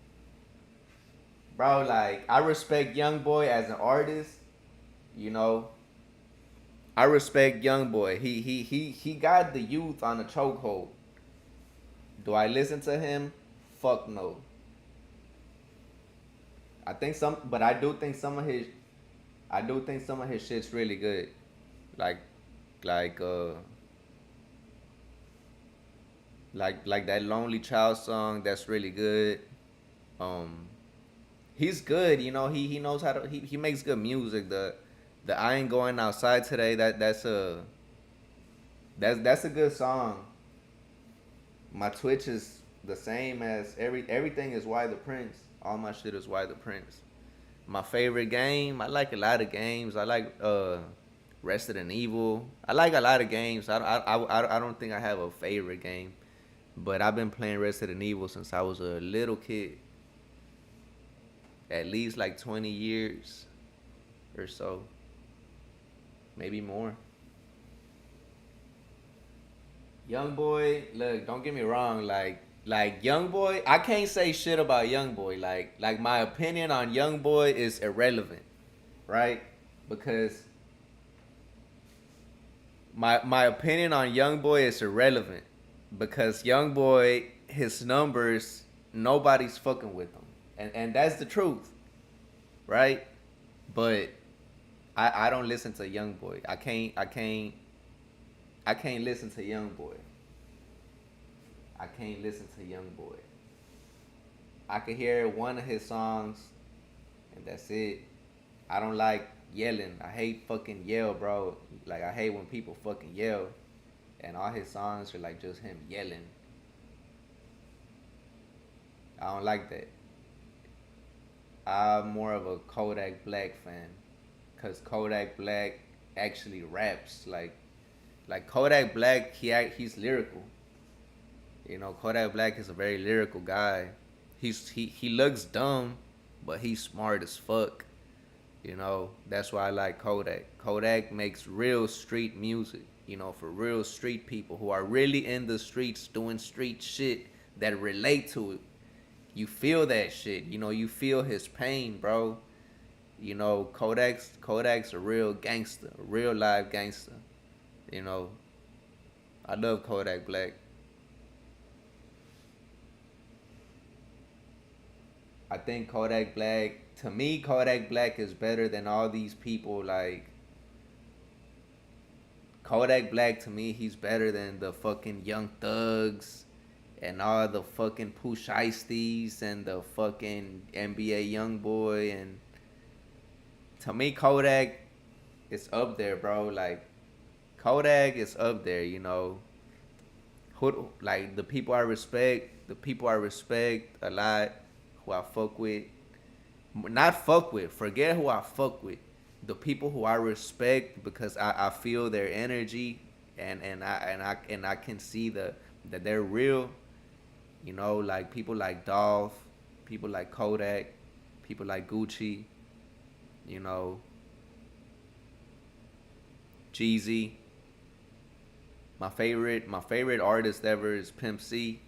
Speaker 1: bro. Like, I respect Young Boy as an artist. You know, I respect Young Boy. He got the youth on a chokehold. Do I listen to him? Fuck no. But I do think some of his shit's really good. Like, like, uh, like that Lonely Child song. That's really good. Um, he's good. He knows how to. He makes good music. The I ain't going outside today. That's a good song. My Twitch is the same as everything is Why the Prince. All my shit is Why the Prince. My favorite game, I like a lot of games. I like Resident Evil. I like a lot of games. I don't think I have a favorite game, but I've been playing Resident Evil since I was a little kid. At least like 20 years or so, maybe more. Young Boy, look, don't get me wrong, like Young Boy, I can't say shit about Young Boy. Like my opinion on Young Boy is irrelevant, right? Because my opinion on Young Boy is irrelevant because Young Boy his numbers, nobody's fucking with him, and that's the truth, right? But I don't listen to Young Boy. I can't listen to Young Boy. I can't listen to Young Boy. I could hear one of his songs, and that's it. I don't like yelling. I hate fucking yell, bro. Like I hate when people fucking yell, and all his songs are like just him yelling. I don't like that. I'm more of a Kodak Black fan, cause Kodak Black actually raps. Like Kodak Black, he's lyrical. You know, Kodak Black is a very lyrical guy. He looks dumb, but he's smart as fuck. You know, that's why I like Kodak. Kodak makes real street music, you know, for real street people who are really in the streets doing street shit that relate to it. You feel that shit. You know, you feel his pain, bro. You know, Kodak's a real gangster, a real live gangster. You know, I love Kodak Black. I think Kodak Black, to me, Kodak Black is better than all these people. Like, Kodak Black, to me, he's better than the fucking Young Thugs and all the fucking Pooh Shiesties and the fucking NBA Young Boy. And to me, Kodak is up there, bro. Like, Kodak is up there, you know. Like, the people I respect a lot, who I fuck with, not fuck with, forget who I fuck with. The people who I respect because I feel their energy and I can see that they're real. You know, like people like Dolph, people like Kodak, people like Gucci, you know, Jeezy. My favorite artist ever is Pimp C.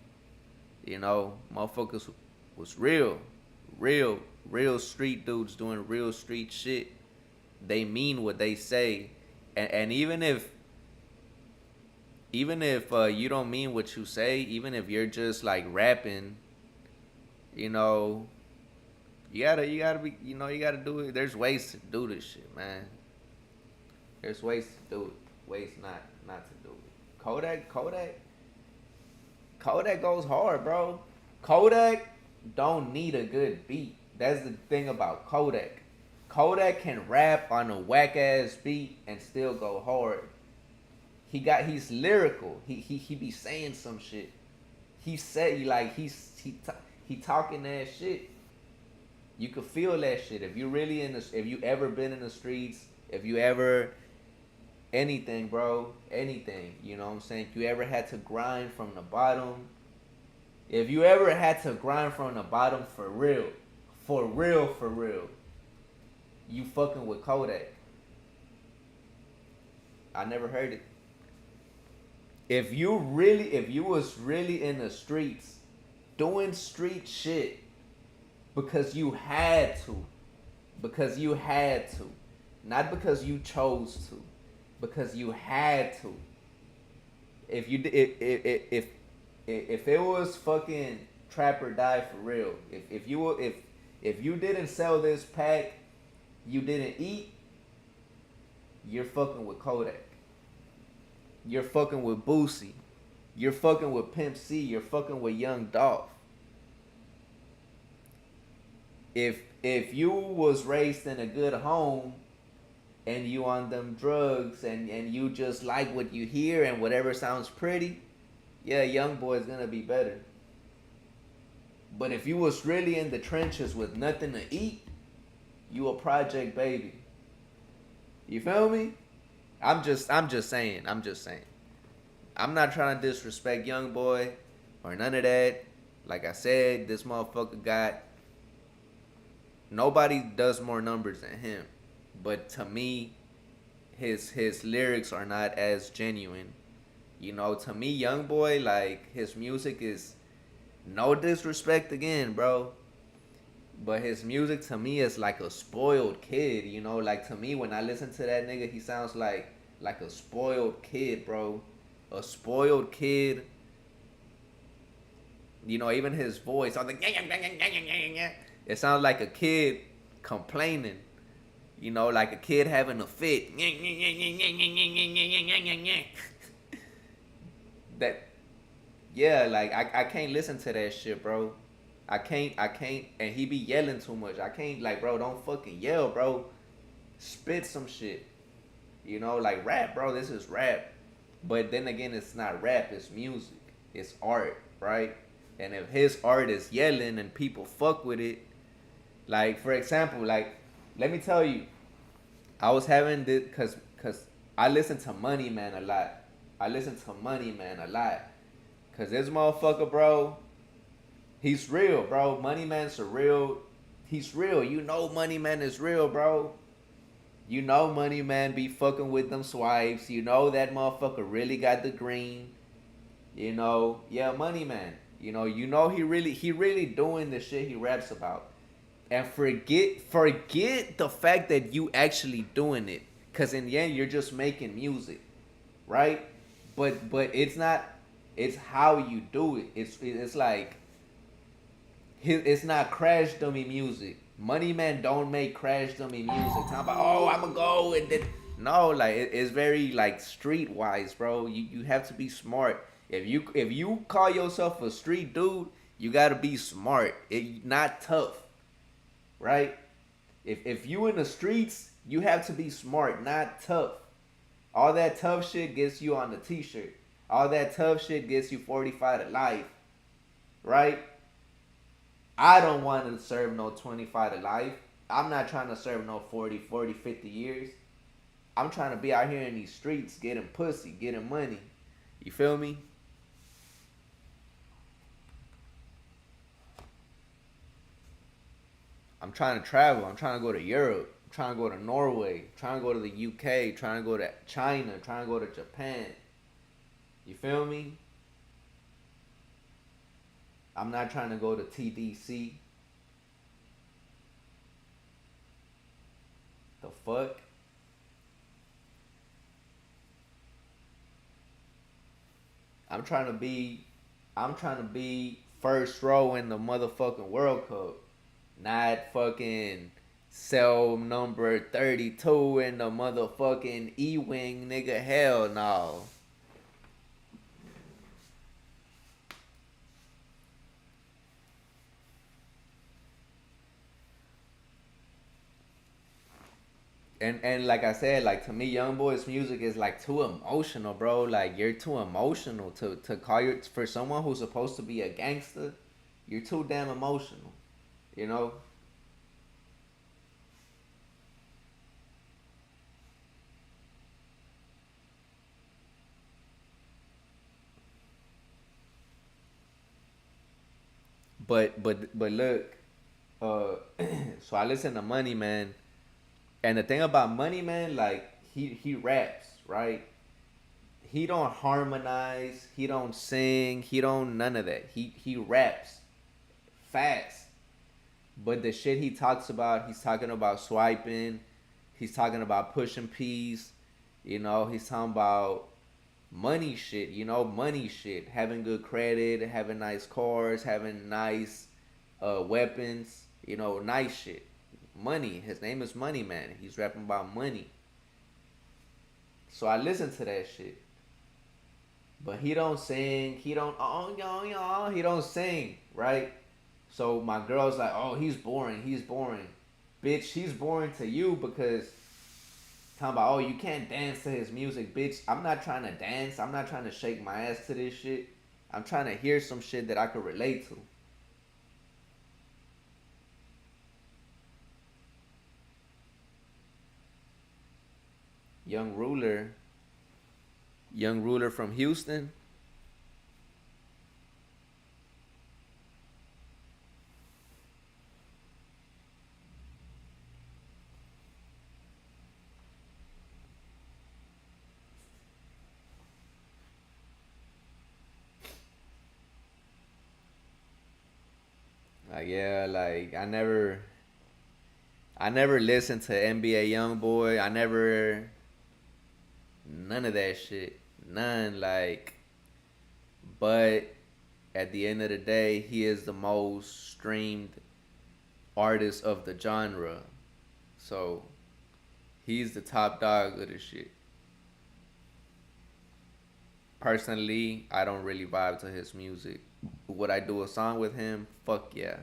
Speaker 1: You know, motherfuckers was real, real street dudes doing real street shit. They mean what they say, and even if you don't mean what you say, even if you're just like rapping, you know, you gotta be, you know, you gotta do it. There's ways to do this shit, man. There's ways to do it, ways not to do it. Kodak goes hard, bro. Kodak don't need a good beat. That's the thing about Kodak. Kodak can rap on a whack ass beat and still go hard. He's lyrical. He be saying some shit. He said like he talking that shit. You can feel that shit if you really if you ever been in the streets, if you ever anything, bro, anything. You know what I'm saying? If you ever had to grind from the bottom, if you ever had to grind from the bottom for real, for real, you fucking with Kodak. I never heard it. If you was really in the streets doing street shit because you had to, not because you chose to, because you had to. If it was fucking trap or die for real, if you didn't sell this pack, you didn't eat, you're fucking with Kodak. You're fucking with Boosie. You're fucking with Pimp C. You're fucking with Young Dolph. If you was raised in a good home and you on them drugs and you just like what you hear and whatever sounds pretty, yeah, Young Boy's gonna be better. But if you was really in the trenches with nothing to eat, you a project baby. You feel me? I'm just saying. I'm not trying to disrespect Young Boy or none of that. Like I said, this motherfucker got nobody does more numbers than him. But to me, his lyrics are not as genuine. You know, to me, Young Boy, like his music is no disrespect again, bro. But his music to me is like a spoiled kid, you know. Like to me, when I listen to that nigga, he sounds like a spoiled kid, bro. A spoiled kid You know, even his voice, I was like, it sounds like a kid complaining. You know, like a kid having a fit. That, yeah, like I can't listen to that shit, bro. I can't, and he be yelling too much. I can't, like, bro, don't fucking yell, bro. Spit some shit. You know, like rap, bro. This is rap. But then again, it's not rap. It's music. It's art, right? And if his art is yelling and people fuck with it, like for example, like let me tell you, I was having this cause I listen to Money Man a lot. I listen to Money Man a lot. Cause this motherfucker, bro, he's real, bro. Money Man's a real. He's real. You know, Money Man is real, bro. You know, Money Man be fucking with them swipes. You know that motherfucker really got the green. You know, yeah, Money Man. You know he really doing the shit he raps about. And forget the fact that you actually doing it, cause in the end you're just making music, right? But it's not. It's how you do it. It's like it's not Crash Dummy music. Money Man don't make Crash Dummy music. Talking about, oh, I'ma go and then no, like it's very like streetwise, bro. You have to be smart. If you call yourself a street dude, you gotta be smart. Not tough, right? If you in the streets, you have to be smart, not tough. All that tough shit gets you on the t-shirt. All that tough shit gets you 45 to life, right? I don't want to serve no 25 to life. I'm not trying to serve no 50 years. I'm trying to be out here in these streets getting pussy, getting money. You feel me? I'm trying to travel. I'm trying to go to Europe. I'm trying to go to Norway. I'm trying to go to the UK. I'm trying to go to China. I'm trying to go to Japan. You feel me? I'm not trying to go to TDC. The fuck? I'm trying to be I'm trying to be first row in the motherfucking World Cup. Not fucking cell number 32 in the motherfucking E-Wing, nigga. Hell no. And like I said, like to me, Young Boy's music is like too emotional, bro. Like you're too emotional to call your for someone who's supposed to be a gangster. You're too damn emotional, you know. But look, uh, so I listen to Money Man, and the thing about Money Man, like he raps, right? He don't harmonize, he don't sing, he don't none of that. He raps fast. But the shit he talks about, he's talking about swiping, he's talking about pushing peas, he's talking about money shit, money shit, having good credit, having nice cars, having nice weapons, nice shit. Money. His name is Money Man. He's rapping about money. So I listen to that shit. But he don't sing. He don't he don't sing, right? So my girl's like, oh, he's boring. He's boring. Bitch, he's boring to you because talking about, oh, you can't dance to his music, bitch. I'm not trying to dance. I'm not trying to shake my ass to this shit. I'm trying to hear some shit that I could relate to. Young Ruler. Young Ruler from Houston. Like yeah, like I never listened to NBA YoungBoy. I never none of that shit. None like but at the end of the day, he is the most streamed artist of the genre. So he's the top dog of the shit. Personally, I don't really vibe to his music. Would I do a song with him? Fuck yeah.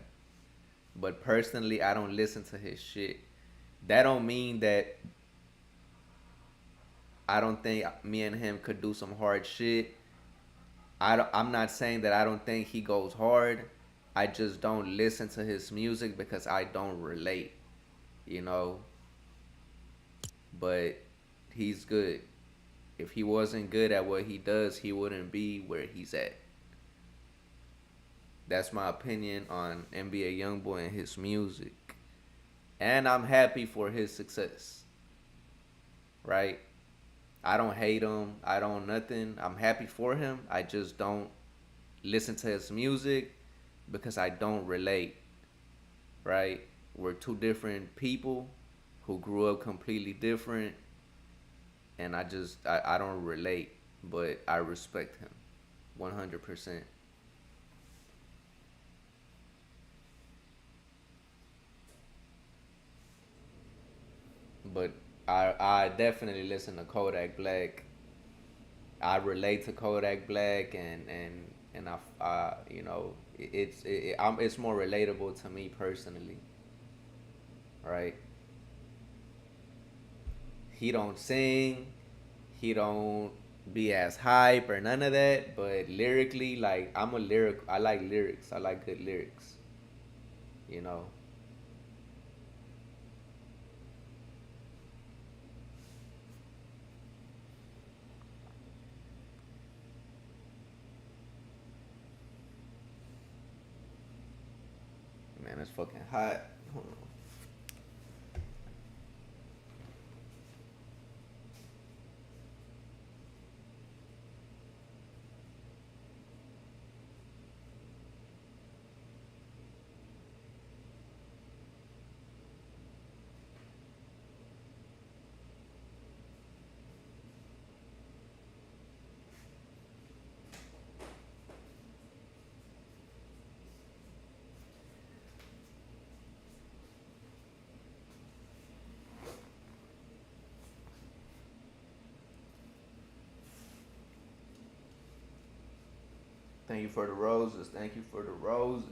Speaker 1: But personally, I don't listen to his shit. That don't mean that I don't think me and him could do some hard shit. I'm not saying that I don't think he goes hard. I just don't listen to his music because I don't relate, you know. But he's good. If he wasn't good at what he does, he wouldn't be where he's at. That's my opinion on NBA YoungBoy and his music. And I'm happy for his success, right? I don't hate him. I don't nothing. I'm happy for him. I just don't listen to his music because I don't relate, right? We're two different people who grew up completely different, and I don't relate, but I respect him 100%. But I definitely listen to Kodak Black. I relate to Kodak Black, and I you know it's more relatable to me personally, right? He don't sing, he don't be as hype or none of that, but lyrically, like I like lyrics. I like good lyrics, you know. Man, it's fucking hot. Hold on. Thank you for the roses. Thank you for the roses.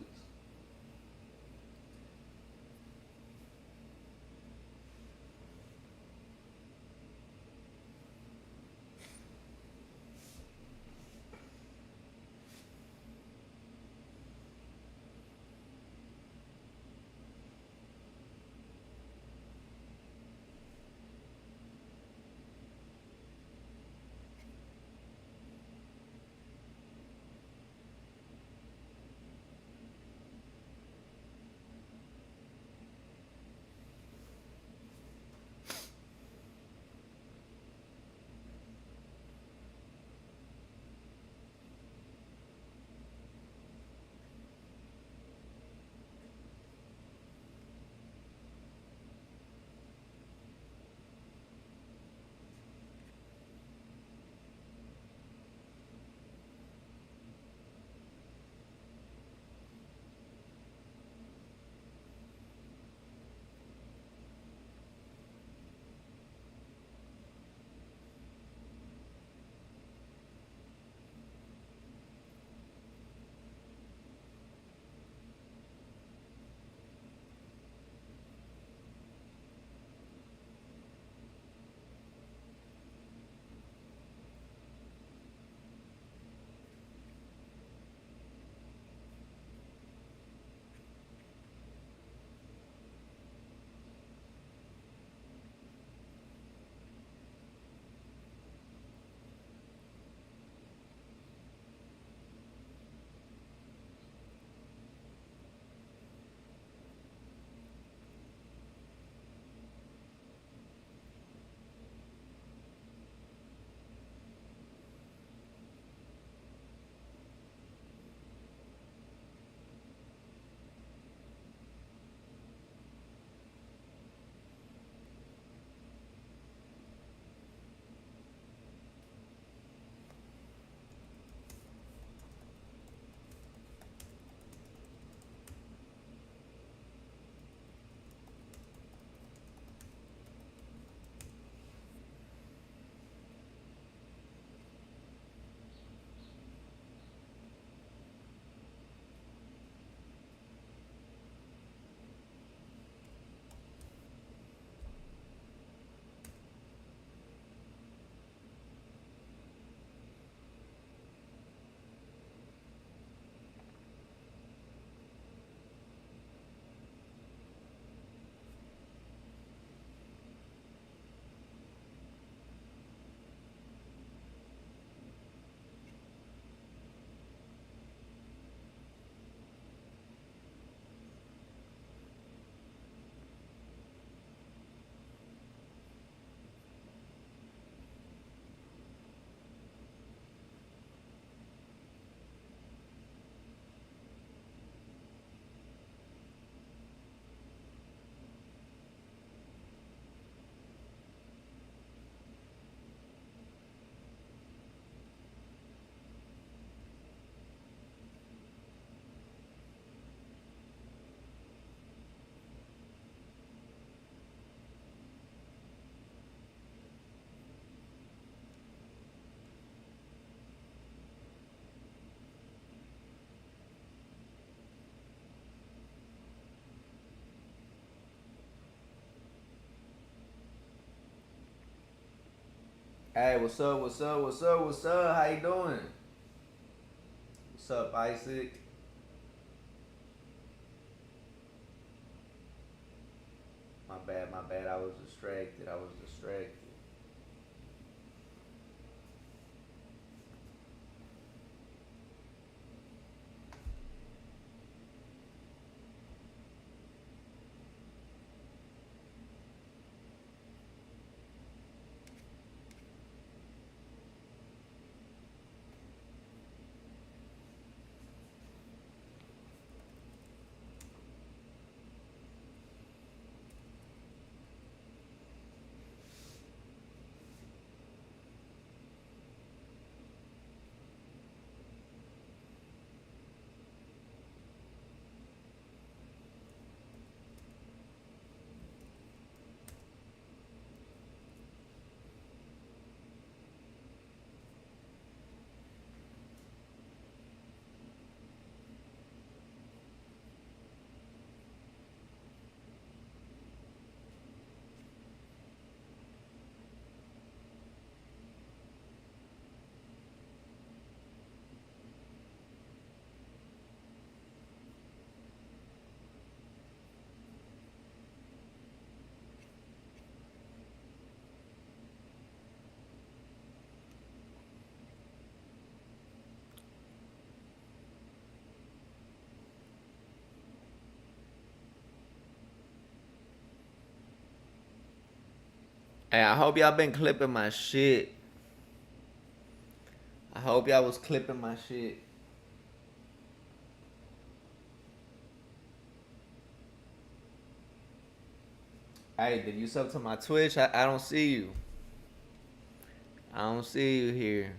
Speaker 1: Hey, what's up? What's up? What's up? What's up? How you doing? What's up, Isaac? My bad, my bad. I was distracted. I was distracted. Hey, I hope y'all been clipping my shit. I hope y'all was clipping my shit. Hey, did you sub to my Twitch? I don't see you. I don't see you here.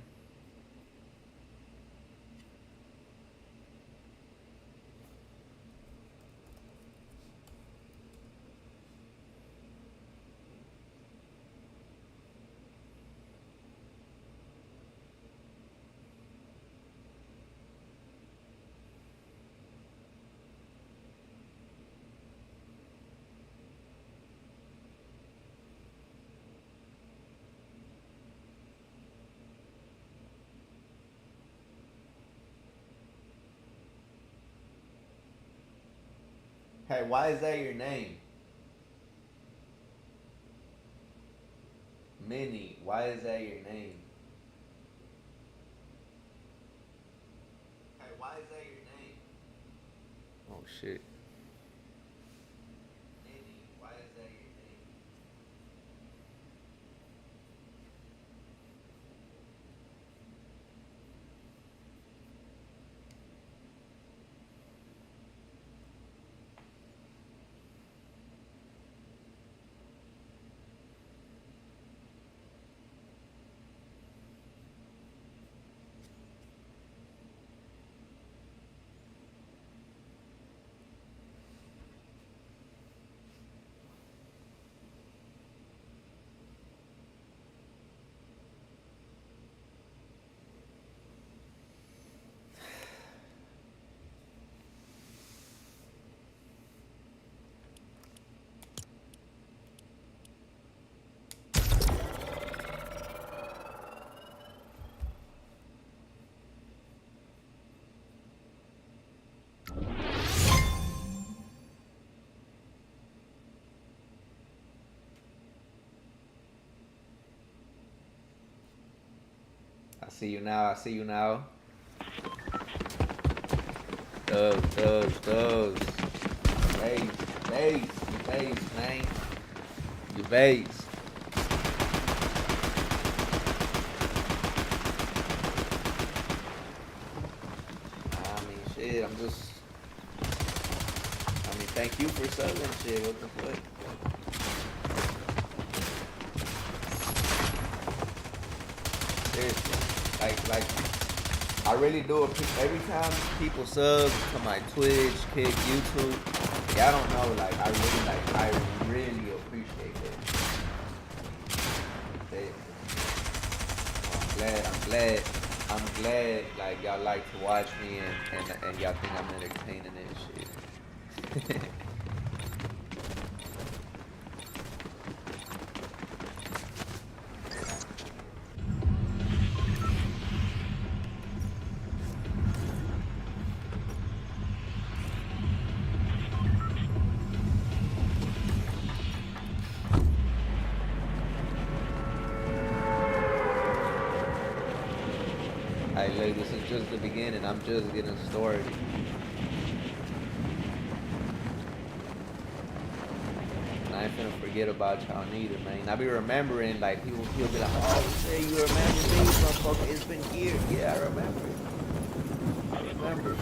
Speaker 1: Hey, why is that your name? Minnie, why is that your name? Hey, why is that your name? Oh shit. Minnie, why is that your name? I see you now. I see you now. Thugs. You base, man. You base. I mean, shit. Thank you for subbing, shit. What the fuck? Seriously. Like, I really do appreciate every time people sub to my Twitch, Kick, YouTube. Y'all don't know, I really appreciate that. I'm glad, like, y'all like to watch me and y'all think I'm entertaining and shit. project. This is just the beginning. I'm just getting started. And I ain't finna forget about y'all neither, man. I be remembering, like, people be like, oh, shit, you remember me, motherfucker? It's been years. Yeah, I remember it. I remember.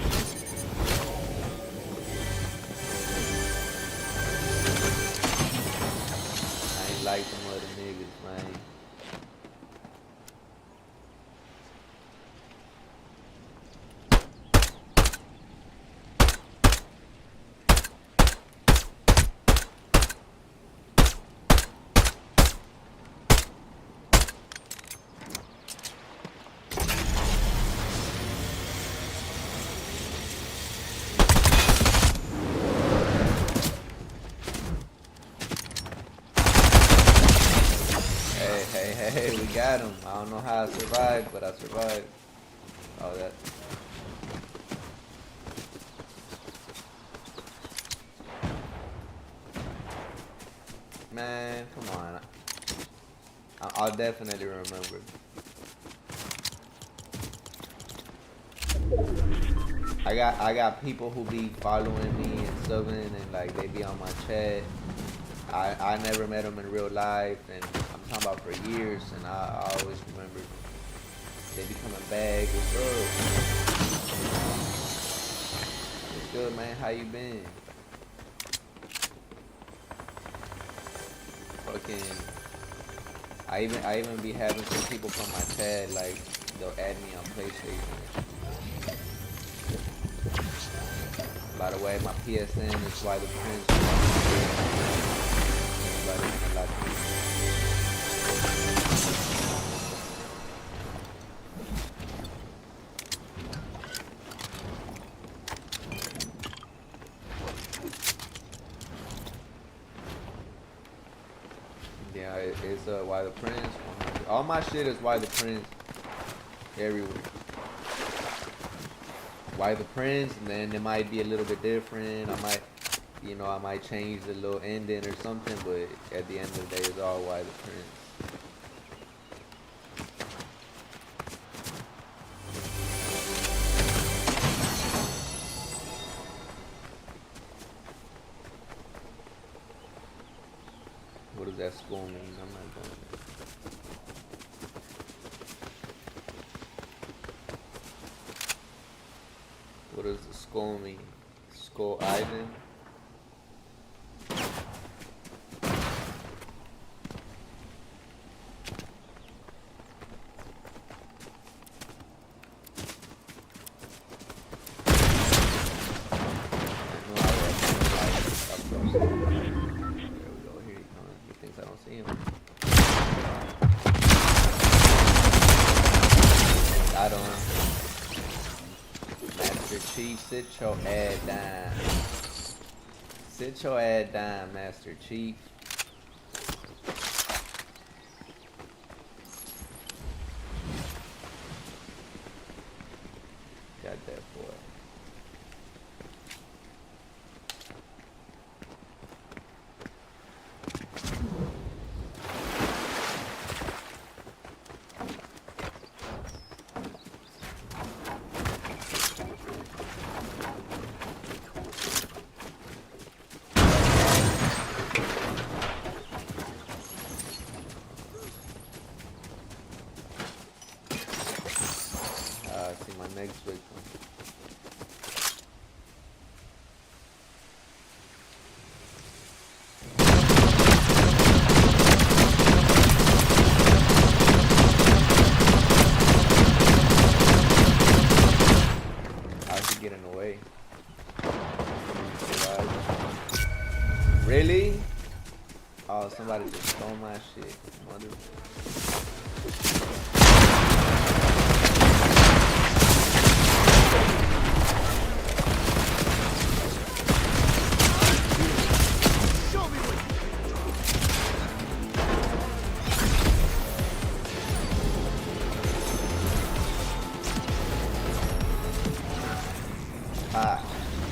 Speaker 1: I ain't like some other niggas, man. Hey, we got him. I don't know how I survived, but I survived. Oh, that. Man, come on. I'll definitely remember. I got people who be following me and subbing and like they be on my chat. I never met them in real life, and I'm talking about for years, and I always remember they be coming back. What's up? What's good, man? How you been? Fucking, I even be having some people from my chat, like they'll add me on PlayStation. By the way, my PSN is Why the Prince. Yeah, it's Why the Prince. All my shit is Why the Prince. Everywhere. Why the Prince, and then it might be a little bit different. I might change the little ending or something, but at the end of the day, it's all Why the Prince. What does that school mean? I'm not going there. What does the skull mean? Skull Ivan? Sit your ass down. Sit your ass down, Master Chief. Got that boy. See my next victim. How's he getting away? Really? Oh, somebody just stole my shit. Mother.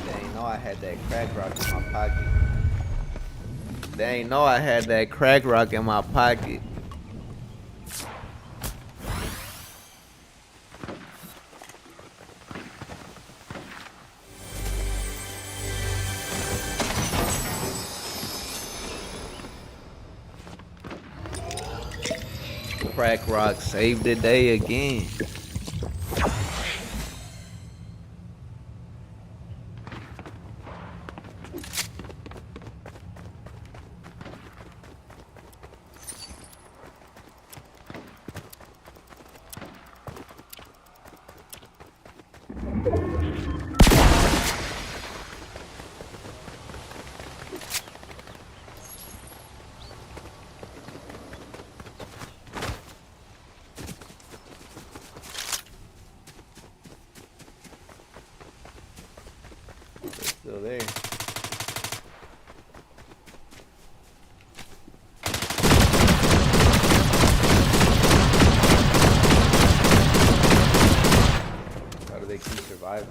Speaker 1: They ain't know I had that crack rock in my pocket. They ain't know I had that crack rock in my pocket. Crack Rock saved the day again. Still there. How do they keep surviving?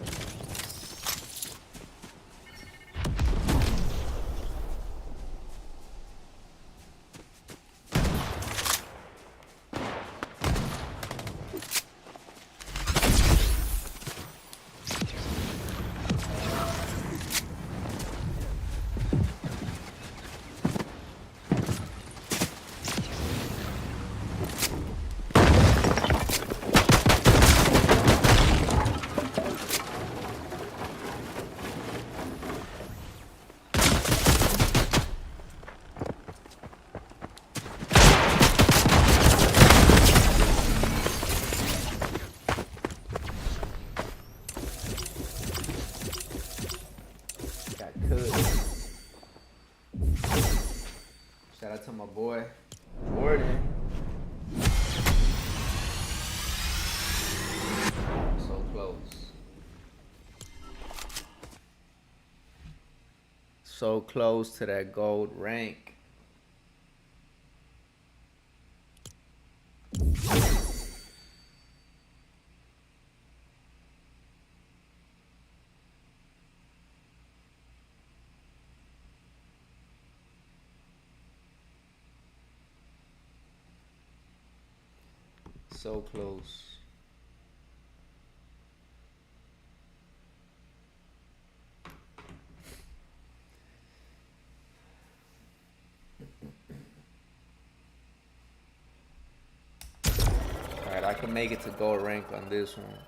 Speaker 1: Shout out to my boy, Jordan. So close. So close to that gold rank. So close. Alright, I can make it to gold rank on this one.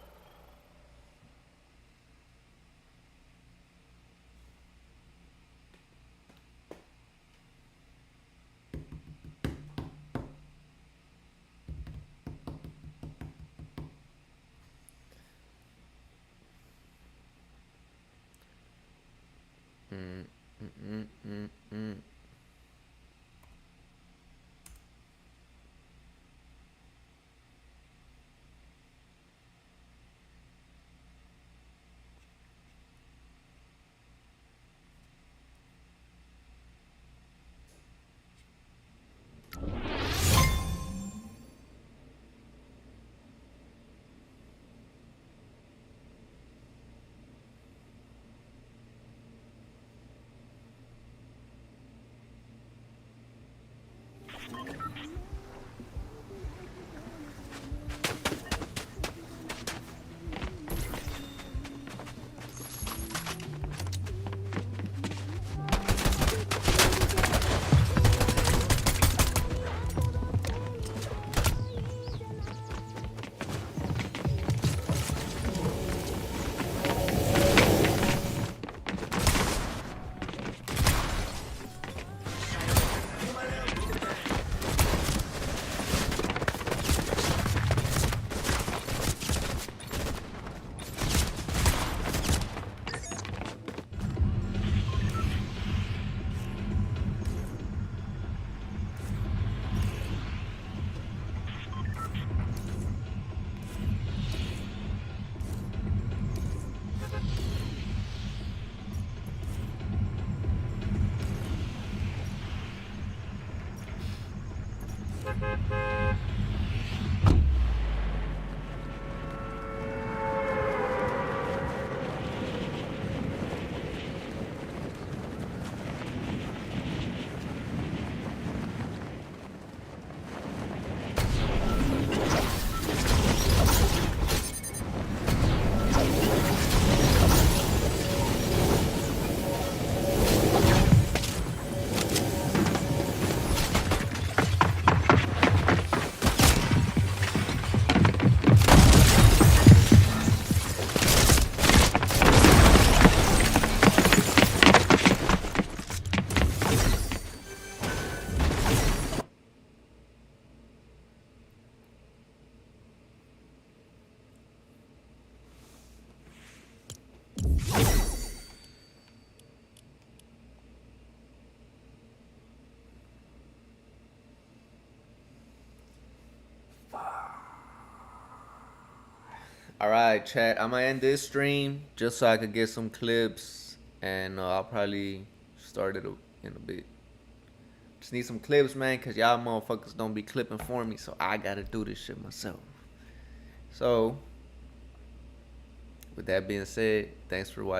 Speaker 1: All right, chat. I'm gonna end this stream just so I could get some clips, and I'll probably start it in a bit. Just need some clips, man, cause y'all motherfuckers don't be clipping for me, so I gotta do this shit myself. So, with that being said, thanks for watching.